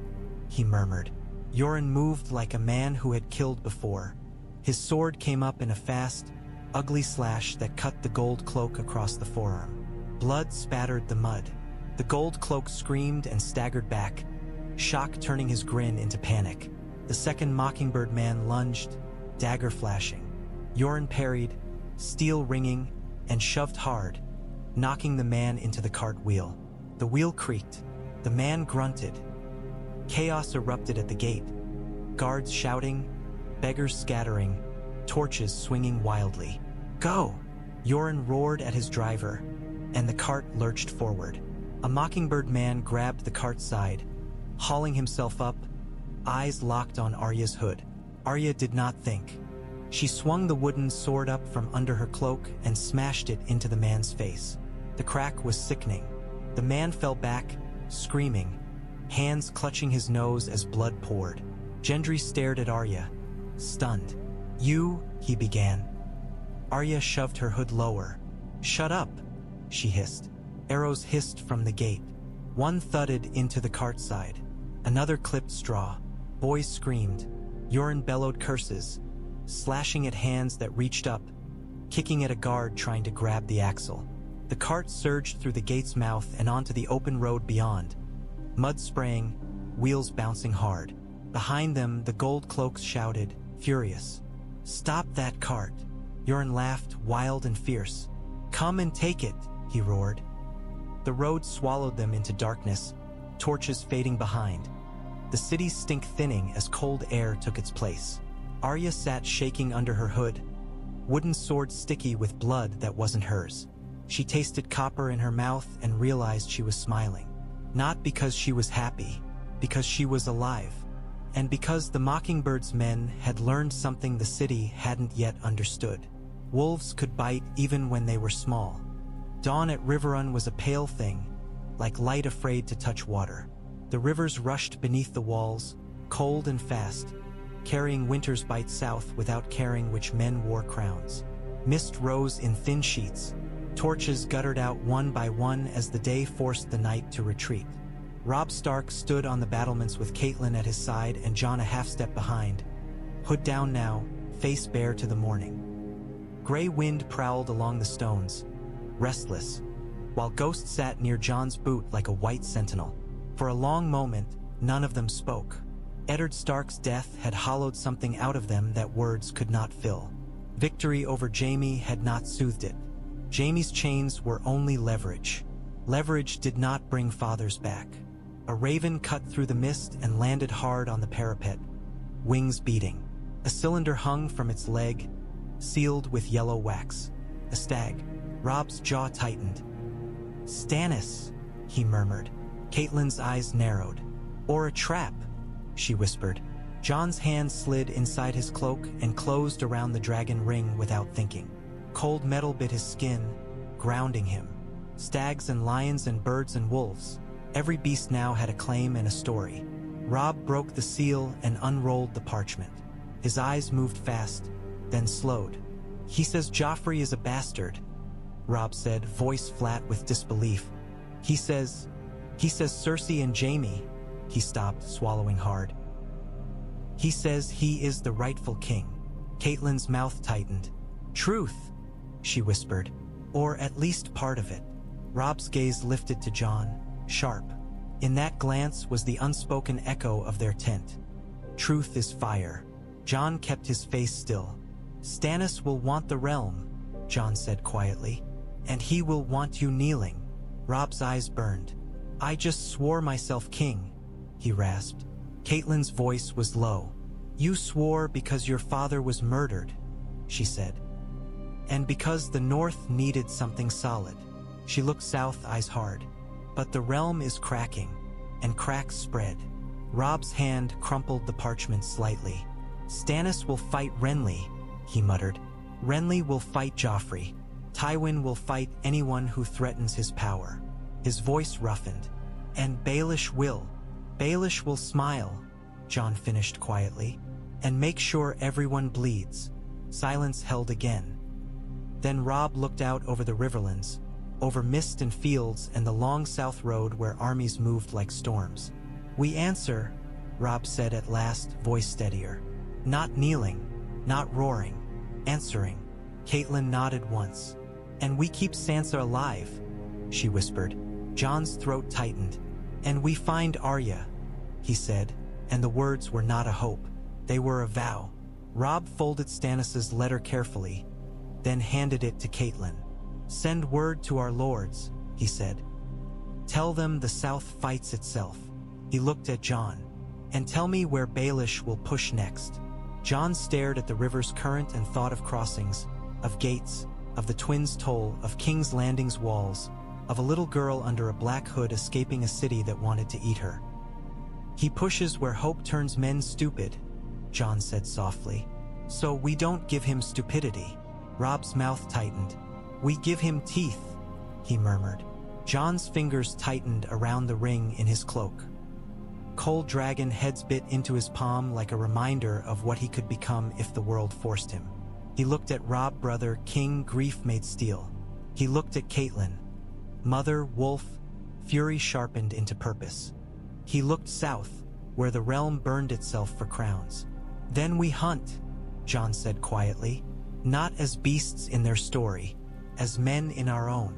he murmured. Yoren moved like a man who had killed before. His sword came up in a fast, ugly slash that cut the gold cloak across the forearm. Blood spattered the mud. The gold cloak screamed and staggered back, shock turning his grin into panic. The second mockingbird man lunged, dagger flashing. Yoren parried, steel ringing, and shoved hard, knocking the man into the cart wheel. The wheel creaked. The man grunted. Chaos erupted at the gate. Guards shouting, beggars scattering, torches swinging wildly. "Go!" Yoren roared at his driver, and the cart lurched forward. A mockingbird man grabbed the cart's side, hauling himself up, eyes locked on Arya's hood. Arya did not think. She swung the wooden sword up from under her cloak and smashed it into the man's face. The crack was sickening. The man fell back, screaming, hands clutching his nose as blood poured. Gendry stared at Arya, stunned. "You," he began. Arya shoved her hood lower. "Shut up," she hissed. Arrows hissed from the gate. One thudded into the cart side. Another clipped straw. Boys screamed. Yoren bellowed curses, slashing at hands that reached up, kicking at a guard trying to grab the axle. The cart surged through the gate's mouth and onto the open road beyond, mud spraying, wheels bouncing hard. Behind them, the gold cloaks shouted, furious. "Stop that cart!" Yoren laughed, wild and fierce. "Come and take it," he roared. The road swallowed them into darkness, torches fading behind. The city's stink thinning as cold air took its place. Arya sat shaking under her hood, wooden sword sticky with blood that wasn't hers. She tasted copper in her mouth and realized she was smiling. Not because she was happy, because she was alive. And because the Mockingbird's men had learned something the city hadn't yet understood. Wolves could bite even when they were small. Dawn at Riverrun was a pale thing, like light afraid to touch water. The rivers rushed beneath the walls, cold and fast, carrying winter's bite south without caring which men wore crowns. Mist rose in thin sheets. Torches guttered out one by one as the day forced the night to retreat. Robb Stark stood on the battlements with Catelyn at his side and Jon a half-step behind, hood down now, face bare to the morning. Gray wind prowled along the stones, restless, while Ghost sat near Jon's boot like a white sentinel. For a long moment, none of them spoke. Eddard Stark's death had hollowed something out of them that words could not fill. Victory over Jaime had not soothed it. Jaime's chains were only leverage. Leverage did not bring fathers back. A raven cut through the mist and landed hard on the parapet, wings beating. A cylinder hung from its leg, sealed with yellow wax. A stag. Robb's jaw tightened. "Stannis," he murmured. Catelyn's eyes narrowed. "Or a trap," she whispered. Jon's hand slid inside his cloak and closed around the dragon ring without thinking. Cold metal bit his skin, grounding him. Stags and lions and birds and wolves. Every beast now had a claim and a story. Robb broke the seal and unrolled the parchment. His eyes moved fast, then slowed. "He says Joffrey is a bastard," Robb said, voice flat with disbelief. He says Cersei and Jaime." He stopped, swallowing hard. "He says he is the rightful king." Catelyn's mouth tightened. "Truth," she whispered, "or at least part of it." Robb's gaze lifted to Jon, sharp. In that glance was the unspoken echo of their tent. "Truth is fire." Jon kept his face still. "Stannis will want the realm," Jon said quietly, "and he will want you kneeling." Robb's eyes burned. "I just swore myself king," he rasped. Catelyn's voice was low. "You swore because your father was murdered," she said. "And because the North needed something solid." She looked south, eyes hard. "But the realm is cracking," and cracks spread. Robb's hand crumpled the parchment slightly. "Stannis will fight Renly," he muttered. "Renly will fight Joffrey. Tywin will fight anyone who threatens his power." His voice roughened. "And Baelish will. Baelish will smile," Jon finished quietly, "and make sure everyone bleeds." Silence held again. Then Robb looked out over the Riverlands, over mist and fields and the long south road where armies moved like storms. "We answer," Robb said at last, voice steadier. "Not kneeling, not roaring, answering." Catelyn nodded once. "And we keep Sansa alive," she whispered. Jon's throat tightened. "And we find Arya," he said, and the words were not a hope. They were a vow. Robb folded Stannis's letter carefully, then handed it to Catelyn. "Send word to our lords," he said. "Tell them the South fights itself." He looked at Jon. "And tell me where Baelish will push next." Jon stared at the river's current and thought of crossings, of gates, of the Twins' Toll, of King's Landing's walls, of a little girl under a black hood escaping a city that wanted to eat her. "He pushes where hope turns men stupid," Jon said softly. "So we don't give him stupidity." Robb's mouth tightened. "We give him teeth," he murmured. Jon's fingers tightened around the ring in his cloak. Cold dragon heads bit into his palm like a reminder of what he could become if the world forced him. He looked at Robb brother, king, grief made steel. He looked at Catelyn. Mother, wolf, fury sharpened into purpose. He looked south, where the realm burned itself for crowns. "Then we hunt," Jon said quietly, "not as beasts in their story, as men in our own."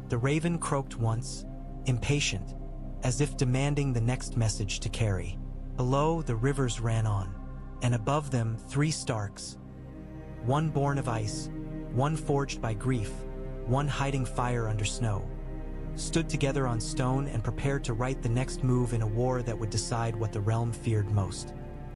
The raven croaked once, impatient, as if demanding the next message to carry. Below, the rivers ran on, and above them 3 Starks. One born of ice, one forged by grief, one hiding fire under snow, stood together on stone and prepared to write the next move in a war that would decide what the realm feared most.